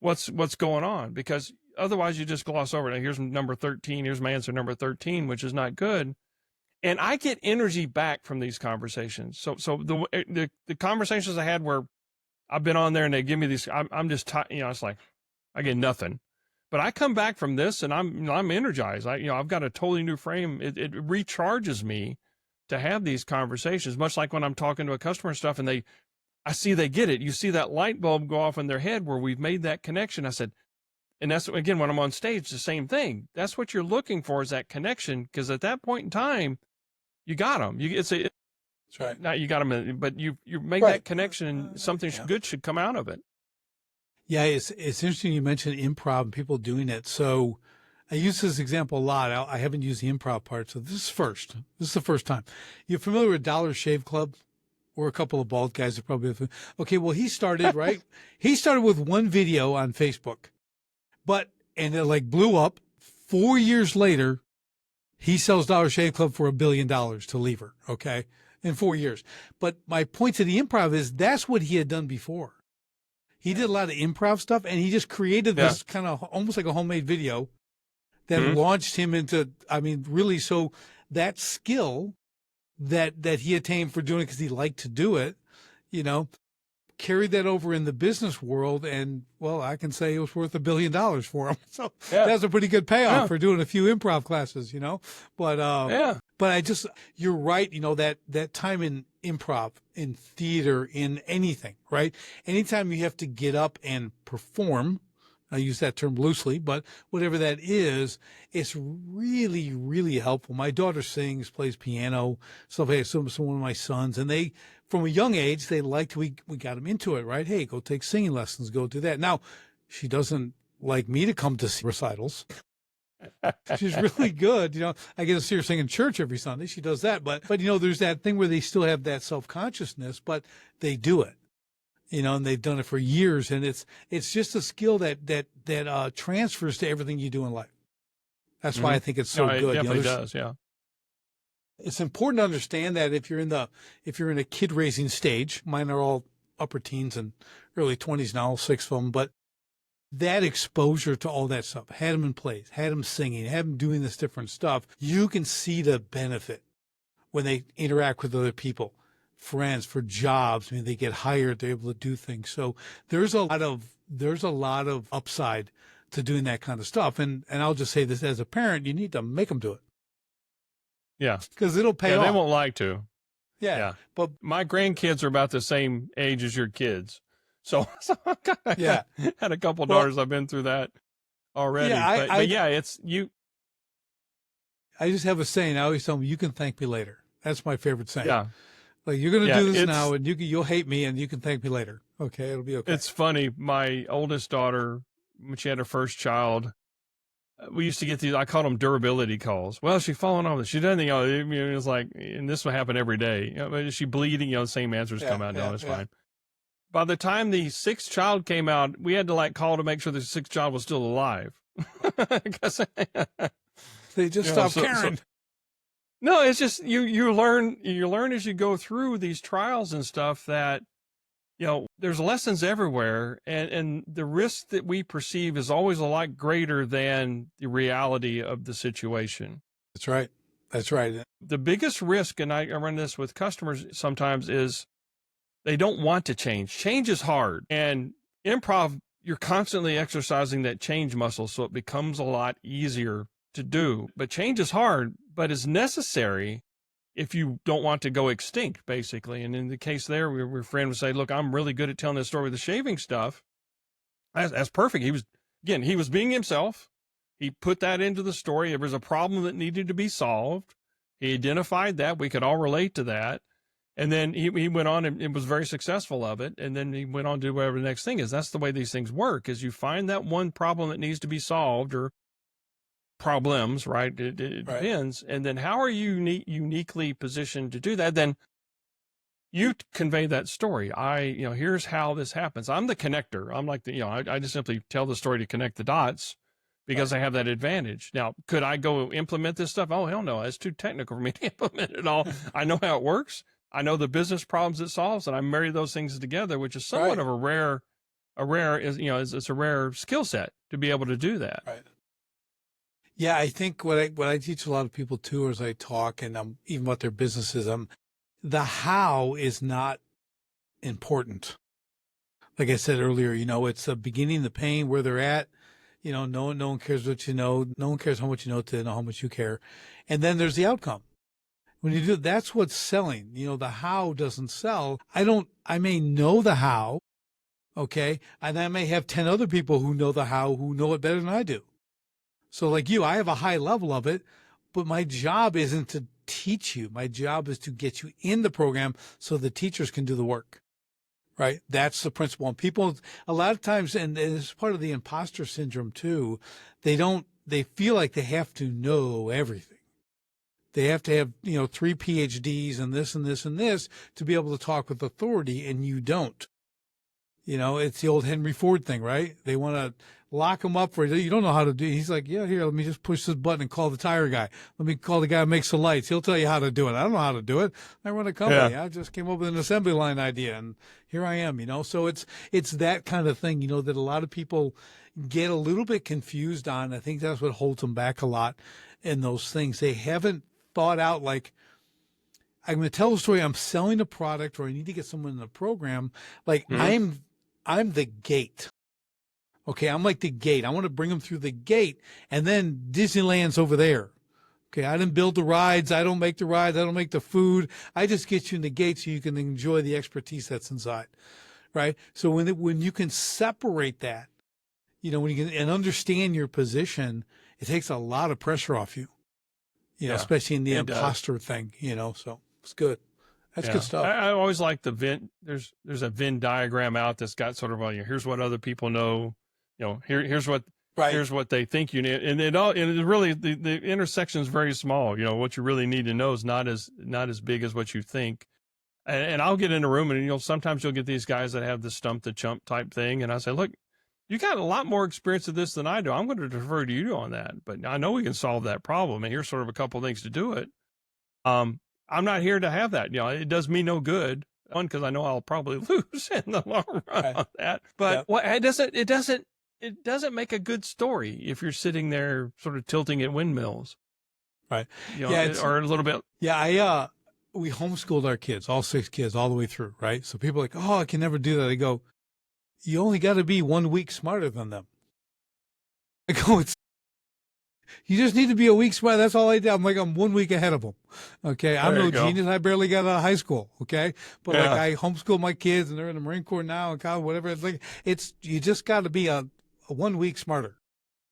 what's going on, because otherwise you just gloss over it. Now, here's number 13. Here's my answer number 13, which is not good. And I get energy back from these conversations. So the conversations I had where I've been on there and they give me these, I'm just, you know, it's like, I get nothing, but I come back from this and I'm energized. I've got a totally new frame. It recharges me to have these conversations, much like when I'm talking to a customer and stuff and I see they get it. You see that light bulb go off in their head where we've made that connection. I said, and that's, again, when I'm on stage, the same thing. That's what you're looking for, is that connection. Because at that point in time, you got them. That's right. Not you got them, but you make that connection and something good should come out of it. Yeah, it's interesting you mentioned improv and people doing it. So I use this example a lot. I haven't used the improv part, so this is first. This is the first time. You're familiar with Dollar Shave Club? Or a couple of bald guys that probably have. Okay, well, he started, right? He started with one video on Facebook, and it like blew up. 4 years later, he sells Dollar Shave Club for $1 billion to Lever, okay, in 4 years. But my point to the improv is that's what he had done before. He did a lot of improv stuff, and he just created this kind of almost like a homemade video that launched him into, I mean, really, so that skill that he attained for doing it because he liked to do it, you know, carried that over in the business world. And, well, I can say it was worth $1 billion for him. So that's a pretty good payoff for doing a few improv classes, you know. But you're right, you know, that time in improv, in theater, in anything, right? Anytime you have to get up and perform, I use that term loosely, but whatever that is, it's really, really helpful. My daughter sings, plays piano, stuff like that. Some of my sons, and they, from a young age, they liked, we got them into it, right? Hey, go take singing lessons, go do that. Now, she doesn't like me to come to recitals. She's really good. You know, I get to see her sing in church every Sunday. She does that. But, you know, there's that thing where they still have that self-consciousness, but they do it. You know, and they've done it for years, and it's just a skill that transfers to everything you do in life. That's why I think it's so good. It definitely does, yeah. It's important to understand that if you're in a kid raising stage, mine are all upper teens and early 20s now, 6 of them, but that exposure to all that stuff, had them in plays, had them singing, had them doing this different stuff, you can see the benefit when they interact with other people. Friends, for jobs. I mean, they get hired, they're able to do things. So there's a lot of upside to doing that kind of stuff. And I'll just say this as a parent, you need to make them do it. Yeah. Because it'll pay off. They won't like to. Yeah. But my grandkids are about the same age as your kids. So I had a couple of daughters. I've been through that already. Yeah, but it's you. I just have a saying. I always tell them, you can thank me later. That's my favorite saying. Yeah. Like, you're going to do this now, and you'll hate me, and you can thank me later. Okay, it'll be okay. It's funny. My oldest daughter, when she had her first child, we used to get these, I called them durability calls. Well, she's falling off. She doesn't, it was like, and this would happen every day. Is she bleeding? The same answers come out. No, it's fine. By the time the 6th child came out, we had to call to make sure the 6th child was still alive. They just stopped caring. No, it's just you learn as you go through these trials and stuff that, there's lessons everywhere, and the risk that we perceive is always a lot greater than the reality of the situation. That's right. That's right. The biggest risk, and I run this with customers sometimes, is they don't want to change. Change is hard. And improv, you're constantly exercising that change muscle, so it becomes a lot easier to do. But change is hard, but it's necessary if you don't want to go extinct, basically. And in the case there, our friend would say, look, I'm really good at telling this story with the shaving stuff. That's perfect. He was being himself. He put that into the story. There was a problem that needed to be solved. He identified that. We could all relate to that. And then he went on and was very successful of it. And then he went on to do whatever the next thing is. That's the way these things work, is you find that one problem that needs to be solved, or problems, right? It Right. depends. And then how are you uniquely positioned to do that? Then you convey that story. Here's how this happens. I'm the connector. I'm like I just simply tell the story to connect the dots because I have that advantage. Now, could I go implement this stuff? Oh, hell no. It's too technical for me to implement it all. I know how it works. I know the business problems it solves, and I marry those things together, which is somewhat of it's a rare skill set to be able to do that. Right. Yeah, I think what I teach a lot of people too, as I talk, and even what their business is, the how is not important. Like I said earlier, it's the beginning, the pain, where they're at. No one cares what you know. No one cares how much you know to know how much you care. And then there's the outcome. When you do, that's what's selling. The how doesn't sell. I may know the how, okay? And I may have 10 other people who know the how, who know it better than I do. So like you, I have a high level of it, but my job isn't to teach you. My job is to get you in the program so the teachers can do the work, right? That's the principle. And people, a lot of times, and it's part of the imposter syndrome too, they feel like they have to know everything. They have to have, 3 PhDs and this and this and this to be able to talk with authority, and you don't. It's the old Henry Ford thing, right? They want to lock him up for it. You don't know how to do it. He's like, yeah, here, let me just push this button and call the tire guy. Let me call the guy who makes the lights. He'll tell you how to do it. I don't know how to do it. I run a company. Yeah. I just came up with an assembly line idea, and here I am, So it's that kind of thing, that a lot of people get a little bit confused on. I think that's what holds them back a lot in those things. They haven't thought out, like, I'm going to tell a story. I'm selling a product, or I need to get someone in the program. Like, I'm the gate. Okay. I'm like the gate. I want to bring them through the gate, and then Disneyland's over there. Okay. I didn't build the rides. I don't make the rides. I don't make the food. I just get you in the gate so you can enjoy the expertise that's inside. Right. So when you can separate that, when you can and understand your position, it takes a lot of pressure off you. Especially in the imposter thing, so it's good. That's good stuff. I always like the Venn. There's a Venn diagram out that's got sort of here's what other people know, here's what they think you need, and it really the intersection is very small. What you really need to know is not as big as what you think. And I'll get in a room, and sometimes you'll get these guys that have the stump the chump type thing, and I say, look, you got a lot more experience of this than I do. I'm going to defer to you on that, but I know we can solve that problem. And here's sort of a couple of things to do it. I'm not here to have that. It does me no good. One, because I know I'll probably lose in the long run on that. But it doesn't make a good story if you're sitting there sort of tilting at windmills. Right. Or a little bit. Yeah. We homeschooled our kids, all 6 kids, all the way through. Right. So people are like, oh, I can never do that. I go, you only got to be 1 week smarter than them. I go, you just need to be a week smarter. That's all I did. I'm 1 week ahead of them. Okay. I'm no genius. I barely got out of high school. Okay. But I homeschool my kids, and they're in the Marine Corps now and college, whatever. It's you just got to be a 1 week smarter.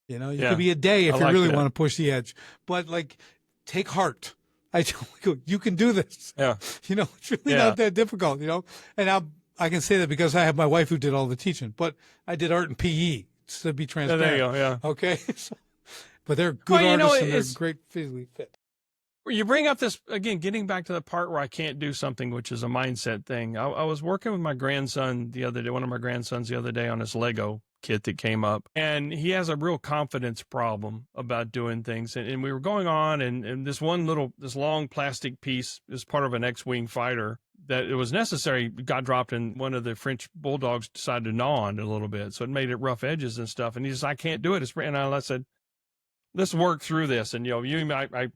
You could be a day if you really want to push the edge, but take heart. I tell you, you can do this. Yeah. It's really not that difficult, and I can say that because I have my wife who did all the teaching, but I did art and PE to be transparent. There you go, yeah. Okay. But they're good artists, and they're great physically fit. You bring up this, again, getting back to the part where I can't do something, which is a mindset thing. I was working with my grandson the other day, one of my grandsons the other day, on his Lego kid that came up, and he has a real confidence problem about doing things. And we were going on, and this long plastic piece is part of an X-Wing fighter that it was necessary got dropped, and one of the French bulldogs decided to gnaw on it a little bit. So it made it rough edges and stuff. And he says, I can't do it. And I said, let's work through this. And, I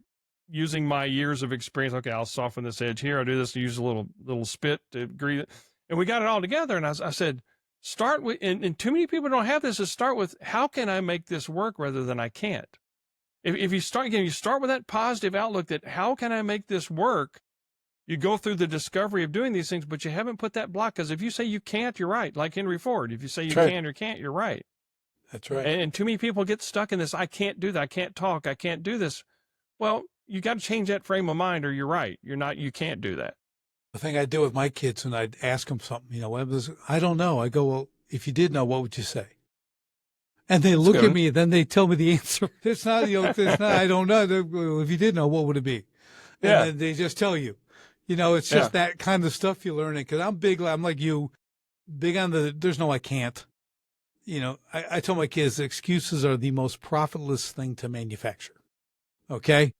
using my years of experience, okay, I'll soften this edge here. I'll do this, use a little spit to agree. And we got it all together. And I said, start with, and too many people don't have this, is start with, how can I make this work rather than I can't? If you start with that positive outlook that how can I make this work? You go through the discovery of doing these things, but you haven't put that block. Because if you say you can't, you're right. Like Henry Ford, if you say you can or can't, you're right. That's right. And too many people get stuck in this, I can't do that. I can't talk. I can't do this. Well, you got to change that frame of mind, or you're right. You can't do that. The thing I do with my kids when I'd ask them something, I don't know. I go, well, if you did know, what would you say? And they look at me, and then they tell me the answer. It's not, I don't know. If you did know, what would it be? And then they just tell you. It's just that kind of stuff you learn. Because I'm like you, big on there's no I can't. I tell my kids excuses are the most profitless thing to manufacture. Okay?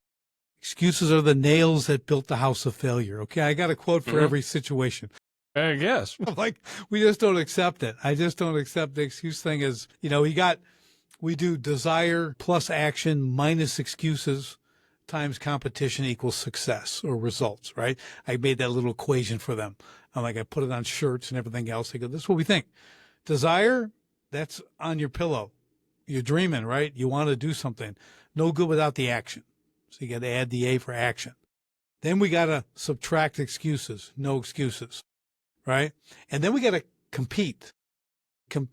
Excuses are the nails that built the house of failure. Okay? I got a quote for every situation. I guess. Like, we just don't accept it. I just don't accept the excuse thing as, we do desire plus action minus excuses times competition equals success or results, right? I made that little equation for them. I put it on shirts and everything else. I go, this is what we think. Desire, that's on your pillow. You're dreaming, right? You want to do something. No good without the action. So you got to add the A for action. Then we got to subtract excuses. No excuses, right? And then we got to compete.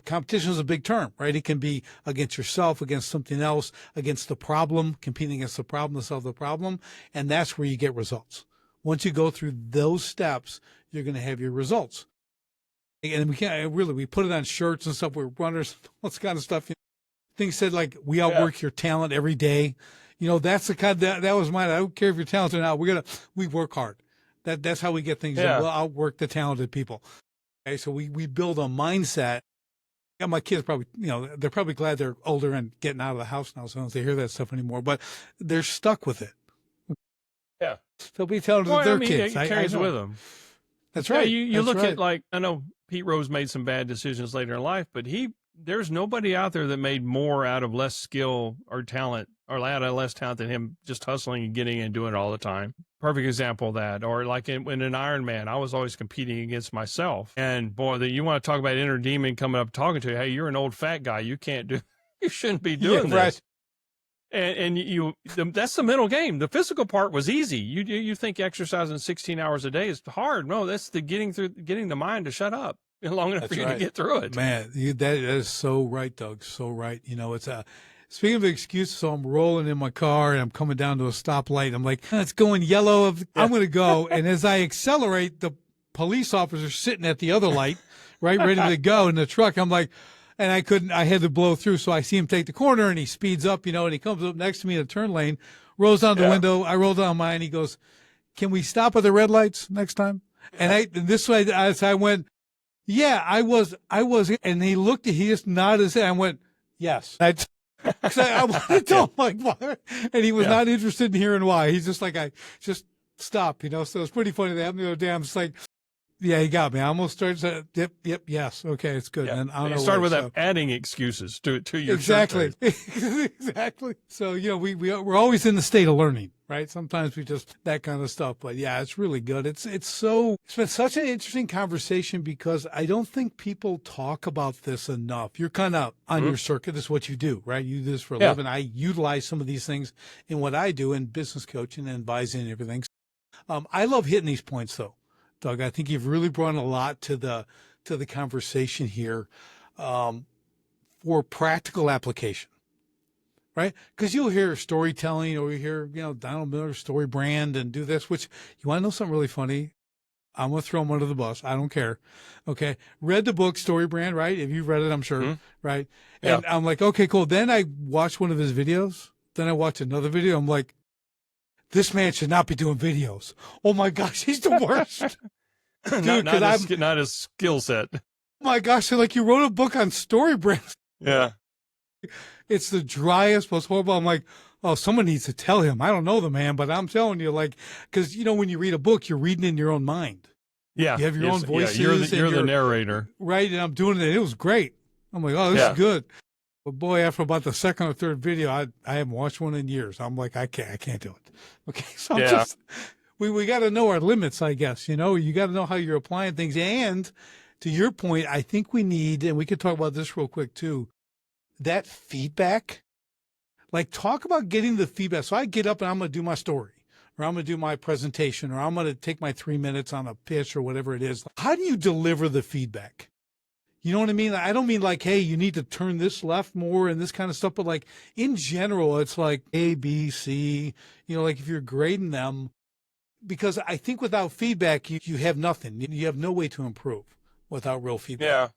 Competition is a big term, right? It can be against yourself, against something else, against the problem, competing against the problem to solve the problem. And that's where you get results. Once you go through those steps, you're going to have your results. And we put it on shirts and stuff. We're runners, all this kind of stuff. Things said like, we outwork your talent every day. That's the kind that was mine. I don't care if you're talented or not. We work hard. That's how we get things done. We'll outwork the talented people. Okay. So we build a mindset. Yeah, my kids probably, they're probably glad they're older and getting out of the house now, so don't they hear that stuff anymore, but they're stuck with it. Yeah. They'll be telling their kids. It carries with them. That's right. You look at, like, I know Pete Rose made some bad decisions later in life, but there's nobody out there that made more out of less skill or talent, or out of less talent than him just hustling and getting and doing it all the time. Perfect example of that. Or like in an Ironman, I was always competing against myself. And boy, you want to talk about inner demon coming up talking to you. Hey, you're an old fat guy. You can't do, you shouldn't be doing this. Right. And that's the mental game. The physical part was easy. You think exercising 16 hours a day is hard. No, that's getting the mind to shut up long enough for you to get through it. Man, that is so right, Doug. So right. It's speaking of excuses, so I'm rolling in my car and I'm coming down to a stoplight. I'm like, it's going yellow. I'm going to go. And as I accelerate, the police officer's sitting at the other light, right, ready to go in the truck. I'm like, and I had to blow through. So I see him take the corner and he speeds up, and he comes up next to me in the turn lane, rolls down the window. I roll down mine. He goes, can we stop at the red lights next time? And this way, as I went, yeah, I was. And he just nodded his head. I went, yes. I wanted to tell him, like, why? And he was not interested in hearing why. He's just like, I just stop, So it's pretty funny. They happened to go down. It's like, yeah, he got me. I almost started to, yep, yes. Okay, it's good. Yeah. And I started with that adding excuses to your exactly. Exactly. So, we're always in the state of learning, right? Sometimes we just, that kind of stuff. But yeah, it's really good. It's been such an interesting conversation because I don't think people talk about this enough. You're kind of on your circuit. This is what you do, right? You do this for a living. I utilize some of these things in what I do in business coaching and advising and everything. I love hitting these points though. Doug, I think you've really brought a lot to the conversation here for practical application, right? Because you'll hear storytelling or you hear, Donald Miller's story brand and do this, which you want to know something really funny? I'm going to throw him under the bus. I don't care. Okay. Read the book Story Brand, right? If you've read it, I'm sure, right? And I'm like, okay, cool. Then I watched one of his videos. Then I watched another video. I'm like, this man should not be doing videos. Oh my gosh, he's the worst. Dude, not his skill set. Oh my gosh, so like you wrote a book on story brands. Yeah. It's the driest, most horrible. I'm like, oh, someone needs to tell him. I don't know the man, but I'm telling you, like, because, when you read a book, you're reading in your own mind. Yeah. You have your own voices. Yeah, you're the narrator. Right, and I'm doing it. It was great. I'm like, oh, this is good. But boy, after about the second or third video, I haven't watched one in years. I'm like, I can't do it. Okay, so we got to know our limits, I guess. You got to know how you're applying things. And to your point, I think we need, and we could talk about this real quick too, that feedback. Like, talk about getting the feedback. So I get up and I'm going to do my story, or I'm going to do my presentation, or I'm going to take my 3 minutes on a pitch or whatever it is. How do you deliver the feedback? You know what I mean? I don't mean like, hey, you need to turn this left more and this kind of stuff, but like in general, it's like A, B, C, like if you're grading them, because I think without feedback, you have nothing. You have no way to improve without real feedback. Yeah.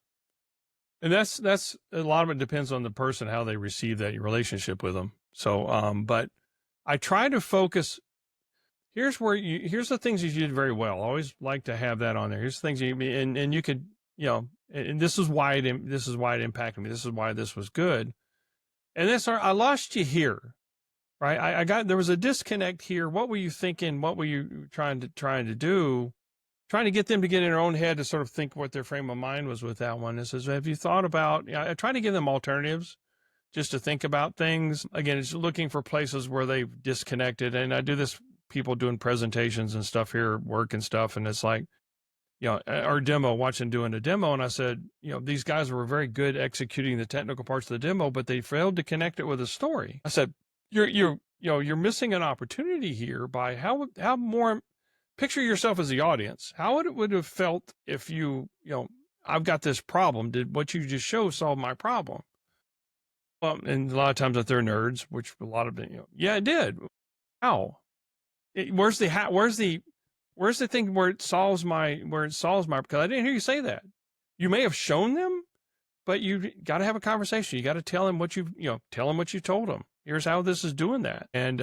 And that's a lot of it depends on the person, how they receive that relationship with them. So, but I try to focus. Here's the things you did very well. I always like to have that on there. Here's the things and you could, and this is why it impacted me. This is why this was good. And I lost you here, right? There was a disconnect here. What were you thinking? What were you trying to do? Trying to get them to get in their own head to sort of think what their frame of mind was with that one. This is, have you thought about, I try to give them alternatives just to think about things. Again, it's looking for places where they've disconnected. And I do this, people doing presentations and stuff here, work and stuff. And it's like, our demo, watching doing a demo. And I said, these guys were very good executing the technical parts of the demo, but they failed to connect it with a story. I said, you're missing an opportunity here by how more. Picture yourself as the audience. How it would have felt if I've got this problem. Did what you just showed solve my problem? Well, and a lot of times that they're nerds, which a lot of them, yeah, it did. How? Where's the thing where it solves my, because I didn't hear you say that. You may have shown them, but you got to have a conversation. You got to tell them what tell them what you told them. Here's how this is doing that. And,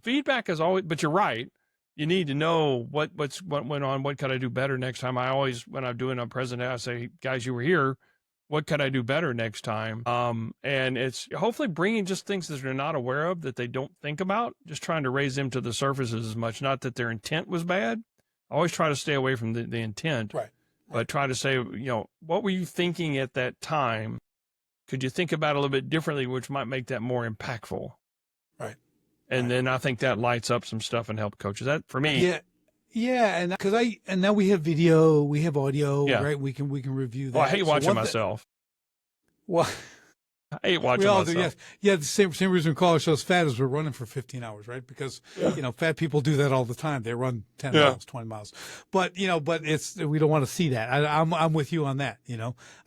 feedback is always, but you're right. You need to know what went on. What could I do better next time? I always, when I'm doing a presentation, I say, guys, you were here. What could I do better next time? And it's hopefully bringing just things that they're not aware of, that they don't think about, just trying to raise them to the surface as much. Not that their intent was bad. I always try to stay away from the intent, right. But try to say, what were you thinking at that time? Could you think about it a little bit differently, which might make that more impactful? Right. And then I think that lights up some stuff and help coaches. That for me. Yeah. Yeah. And now we have video, we have audio, right? We can review that. Well, I hate watching myself. Well, I hate watching myself. Do, yes. Yeah. The same reason we call ourselves fat is we're running for 15 hours, right? Because, fat people do that all the time. They run 10 miles, 20 miles, but we don't want to see that. I'm with you on that.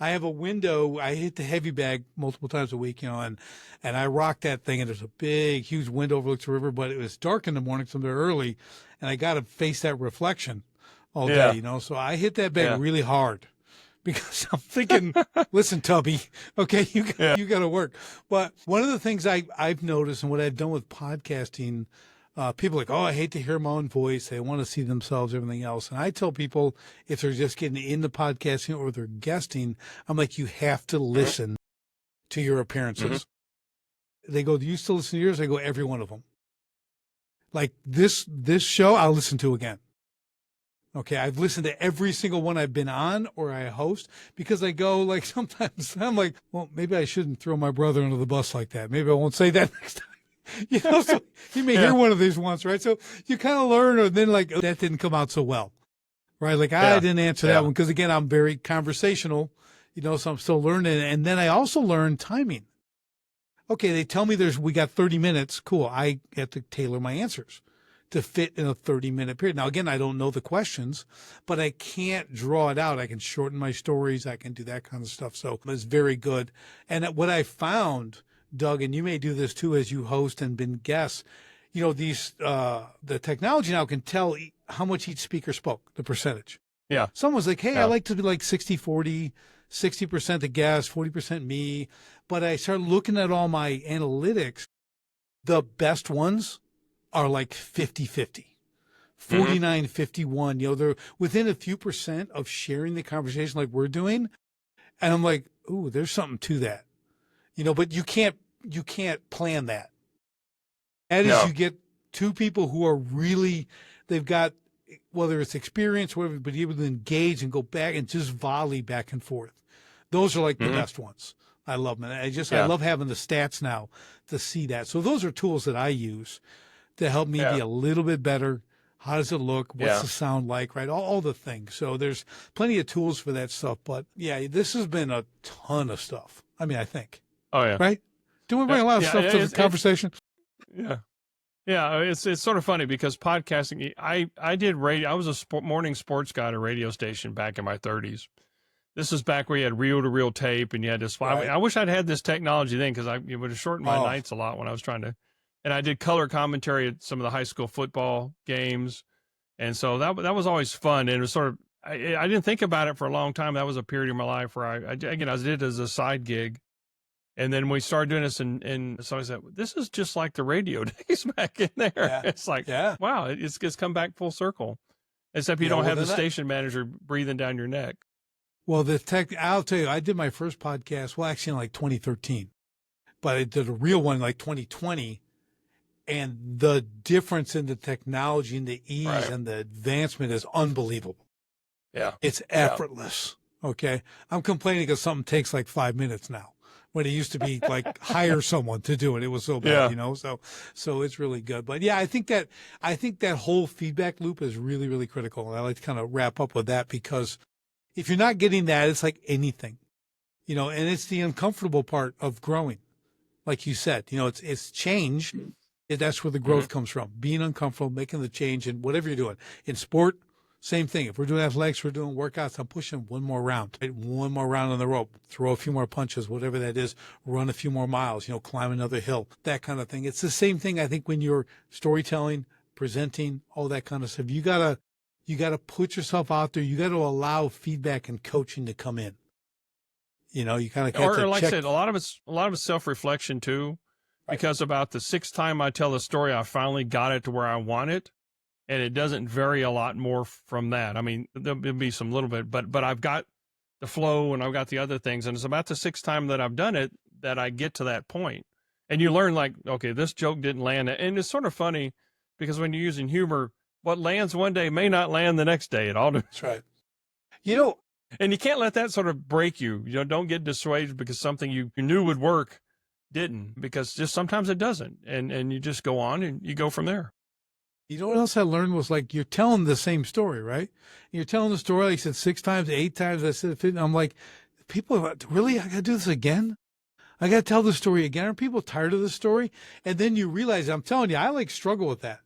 I have a window. I hit the heavy bag multiple times a week, and I rock that thing, and there's a big, huge window overlooks the river, but it was dark in the morning, so I'm there early, and I got to face that reflection all day, so I hit that bag really hard. Because I'm thinking, listen, Tubby, okay, you got to work. But one of the things I've noticed and what I've done with podcasting, people are like, oh, I hate to hear my own voice. They want to see themselves, everything else. And I tell people, if they're just getting into podcasting or they're guesting, I'm like, you have to listen to your appearances. Mm-hmm. They go, do you still listen to yours? I go, every one of them. Like this show, I'll listen to again. Okay, I've listened to every single one I've been on or I host, because I go, like, sometimes I'm like, well, maybe I shouldn't throw my brother under the bus like that. Maybe I won't say that next time. So you may hear one of these once, right? So you kind of learn, or then like, oh, that didn't come out so well, right? Like I didn't answer that one because, again, I'm very conversational, so I'm still learning. And then I also learn timing. Okay, they tell me we got 30 minutes. Cool. I have to tailor my answers to fit in a 30-minute period. Now, again, I don't know the questions, but I can't draw it out. I can shorten my stories. I can do that kind of stuff. So it's very good. And what I found, Doug, and you may do this too as you host and been guests, the technology now can tell how much each speaker spoke, the percentage. Yeah. Someone's like, hey, I like to be like 60-40, 60% the guest, 40% me. But I started looking at all my analytics. The best ones are like 50-50, 49-51. They're within a few percent of sharing the conversation like we're doing. And I'm like, ooh, there's something to that, but you can't plan that. That is, No. you get two people who are really, they've got, whether it's experience, whatever, but able to engage and go back and just volley back and forth. Those are like the best ones. I love them. And I love having the stats now to see that. So those are tools that I use to help me be a little bit better. How does it look? What's the sound like? Right. All the things. So there's plenty of tools for that stuff. But yeah, this has been a ton of stuff. I mean, I think. Oh yeah. Right. Do we bring a lot of stuff to the conversation? Yeah. Yeah, it's sort of funny because podcasting, I did radio. I was a morning sports guy at a radio station back in my 30s. This is back where you had reel-to-reel tape and you had this. Right. I wish I'd had this technology then because it would have shortened my nights a lot when I was trying to. And I did color commentary at some of the high school football games, and so that was always fun. And it was sort of I didn't think about it for a long time. That was a period of my life where I did it as a side gig. And then we started doing this, and so I said, this is just like the radio days back in there. Yeah. It's like, wow, it's come back full circle, except you don't have the station manager breathing down your neck. Well, I'll tell you, I did my first podcast, well, actually in like 2013, but I did a real one like 2020. And the difference in the technology and the ease and the advancement is unbelievable. Yeah. It's effortless. Okay. I'm complaining because something takes like 5 minutes now. When it used to be like hire someone to do it. It was so bad, so it's really good. But yeah, I think that whole feedback loop is really, really critical. And I like to kind of wrap up with that because if you're not getting that, it's like anything, and it's the uncomfortable part of growing. Like you said, it's change. That's where the growth comes from. Being uncomfortable, making the change in whatever you're doing. In sport, same thing. If we're doing athletics, we're doing workouts, I'm pushing one more round, right? One more round on the rope, throw a few more punches, whatever that is, run a few more miles, climb another hill, that kind of thing. It's the same thing, I think, when you're storytelling, presenting, all that kind of stuff. You gotta put yourself out there. You got to allow feedback and coaching to come in. You kind of or like I said, a lot of it's self-reflection too, because about the sixth time I tell a story, I finally got it to where I want it. And it doesn't vary a lot more from that. I mean, there'll be some little bit, but I've got the flow and I've got the other things. And it's about the sixth time that I've done it that I get to that point. And you learn like, okay, this joke didn't land. And it's sort of funny because when you're using humor, what lands one day may not land the next day at all. That's right. And you can't let that sort of break you. Don't get dissuaded because something you knew would work didn't, because just sometimes it doesn't. And you just go on and you go from there. You know what else I learned was like, you're telling the same story, right? You're telling the story, like you said, 6 times, 8 times. I said, I'm like, people, really? I got to do this again? I got to tell the story again? Are people tired of the story? And then you realize, I'm telling you, I struggle with that.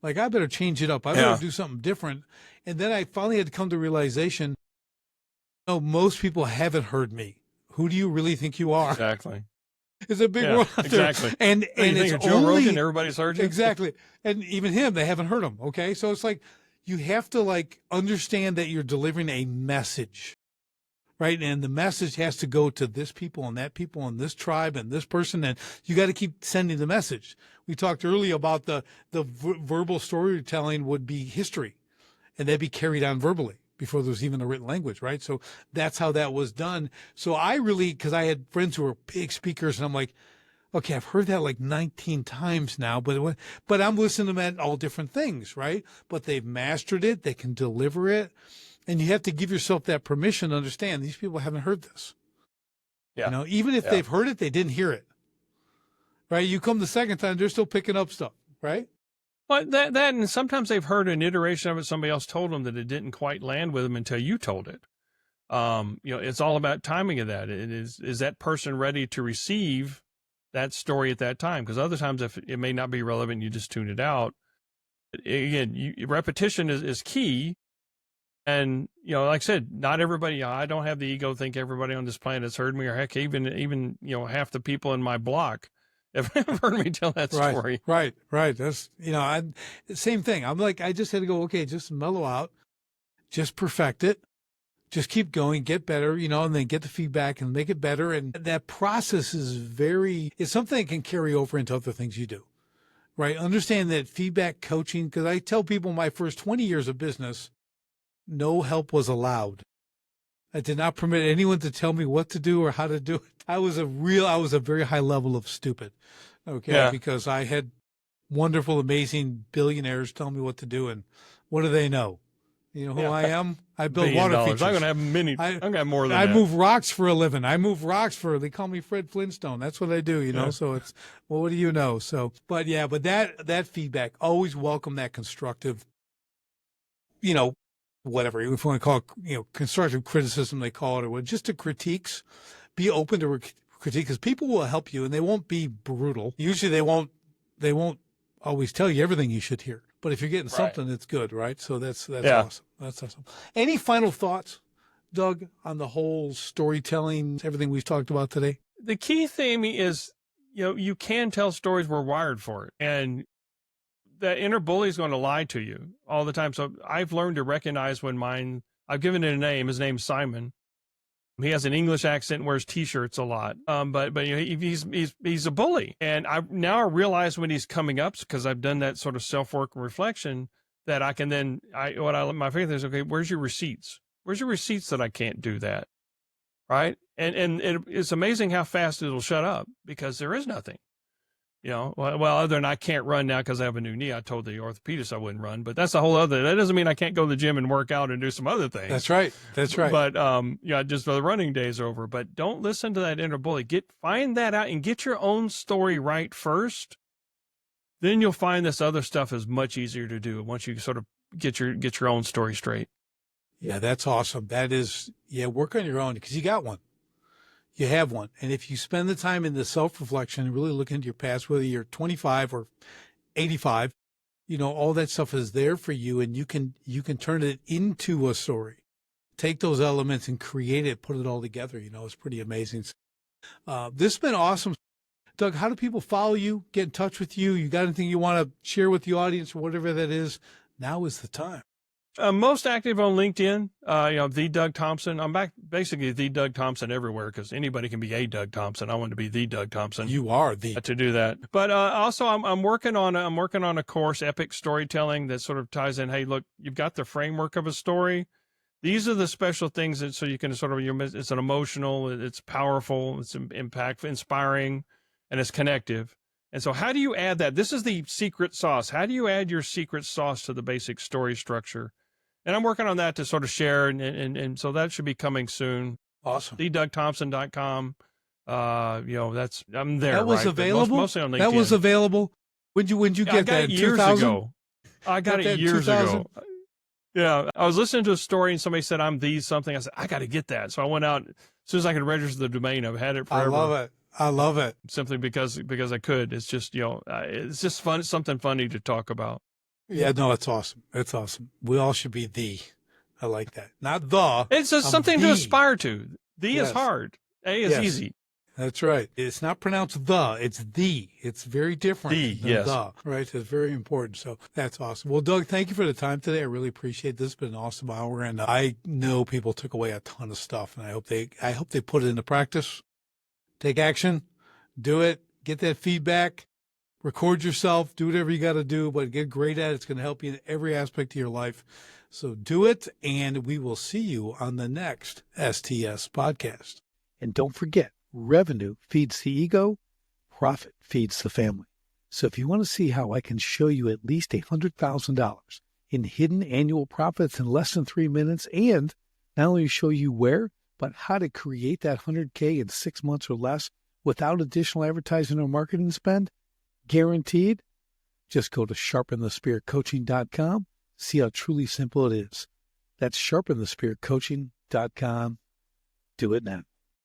Like, I better change it up. I better do something different. And then I finally had to come to realization, most people haven't heard me. Who do you really think you are? Exactly. It's a big world out there. Exactly. And you it's think Joe Rogan, everybody's heard you? Exactly. And even him, they haven't heard him. Okay. So it's like, you have to understand that you're delivering a message, right? And the message has to go to this people and that people and this tribe and this person. And you got to keep sending the message. We talked earlier about the verbal storytelling would be history, and that'd be carried on verbally before there was even a written language, right? So that's how that was done. So I really, because I had friends who were big speakers, and I'm like, okay, I've heard that like 19 times now, but I'm listening to them at all different things, right? But they've mastered it. They can deliver it. And you have to give yourself that permission to understand these people haven't heard this. Yeah. Even if they've heard it, they didn't hear it, right? You come the second time, they're still picking up stuff, right? Well, that and sometimes they've heard an iteration of it. Somebody else told them that it didn't quite land with them until you told it. It's all about timing of that. Is that person ready to receive that story at that time? Because other times, if it may not be relevant, you just tune it out. Again, repetition is key. And, like I said, not everybody, I don't have the ego to think everybody on this planet has heard me, or heck, even half the people in my block have heard me tell that story. Right. That's, same thing. I'm like, I just had to go, okay, just mellow out, just perfect it, just keep going, get better, and then get the feedback and make it better. And that process is it's something that can carry over into other things you do, right? Understand that feedback coaching, because I tell people my first 20 years of business, no help was allowed. I did not permit anyone to tell me what to do or how to do it. I was a very high level of stupid. Okay. Yeah. Because I had wonderful, amazing billionaires tell me what to do. And what do they know? You know who I am? I build $1 water billion. features. I'm going to have many. I'm going to have more than I that. move rocks for a living. They call me Fred Flintstone. That's what I do, you know? Yeah. So it's, well, what do you know? So, but that feedback, always welcome that constructive, you know, whatever, if you want to call it, you know, constructive criticism, they call it, or just to critiques, be open to critique, because people will help you and they won't be brutal. Usually they won't always tell you everything you should hear. But if you're getting something, it's good, right? So that's awesome. That's awesome. Any final thoughts, Doug, on the whole storytelling, everything we've talked about today? The key thing is, you can tell stories. We're wired for it. And that inner bully is going to lie to you all the time. So I've learned to recognize when I've given it a name. His name's Simon. He has an English accent, wears T-shirts a lot. But he's a bully. And I now realize when he's coming up, because I've done that sort of self-work and reflection, that I can then, my favorite thing is, okay, where's your receipts? Where's your receipts that I can't do that? Right. And it's amazing how fast it'll shut up, because there is nothing. Other than I can't run now because I have a new knee. I told the orthopedist I wouldn't run, but that's a whole other. That doesn't mean I can't go to the gym and work out and do some other things. That's right. But just the running day's over. But don't listen to that inner bully. Find that out and get your own story right first. Then you'll find this other stuff is much easier to do once you sort of get your own story straight. Yeah, that's awesome. That is, work on your own, because you got one. You have one. And if you spend the time in the self-reflection and really look into your past, whether you're 25 or 85, all that stuff is there for you, and you can turn it into a story. Take those elements and create it, put it all together. It's pretty amazing. This has been awesome. Doug, how do people follow you, get in touch with you? You got anything you want to share with the audience or whatever that is? Now is the time. I'm most active on LinkedIn, the Doug Thompson. I'm basically the Doug Thompson everywhere, because anybody can be a Doug Thompson. I want to be the Doug Thompson. You are the to do that. But also, I'm working on a course, Epic Storytelling, that sort of ties in. Hey, look, you've got the framework of a story. These are the special things that so you can sort of it's an emotional, it's powerful, it's impactful, inspiring, and it's connective. And so, how do you add that? This is the secret sauce. How do you add your secret sauce to the basic story structure? And I'm working on that to sort of share, and so that should be coming soon. Awesome. TheDougThompson.com. I'm there. That was available. Mostly on LinkedIn. That was available. When'd you get that? Years ago. I got it years ago. Yeah, I was listening to a story and somebody said I'm the something. I said I got to get that. So I went out as soon as I could register the domain. I've had it forever. I love it. Simply because I could. It's just it's just fun. It's something funny to talk about. Yeah, no, it's awesome. It's awesome. We all should be the. I like that. Not the. It's just something to aspire to. The is hard. A is easy. That's right. It's not pronounced the. It's the. It's very different than the. Right? It's very important. So that's awesome. Well, Doug, thank you for the time today. I really appreciate it. This has been an awesome hour, and I know people took away a ton of stuff, and I hope they put it into practice. Take action. Do it. Get that feedback. Record yourself, do whatever you got to do, but get great at it. It's going to help you in every aspect of your life. So do it, and we will see you on the next STS podcast. And don't forget, revenue feeds the ego, profit feeds the family. So if you want to see how I can show you at least $100,000 in hidden annual profits in less than 3 minutes, and not only show you where, but how to create that 100K in 6 months or less without additional advertising or marketing spend, guaranteed, just go to sharpenthespiritcoaching.com. See how truly simple it is. That's sharpenthespiritcoaching.com. Do it now.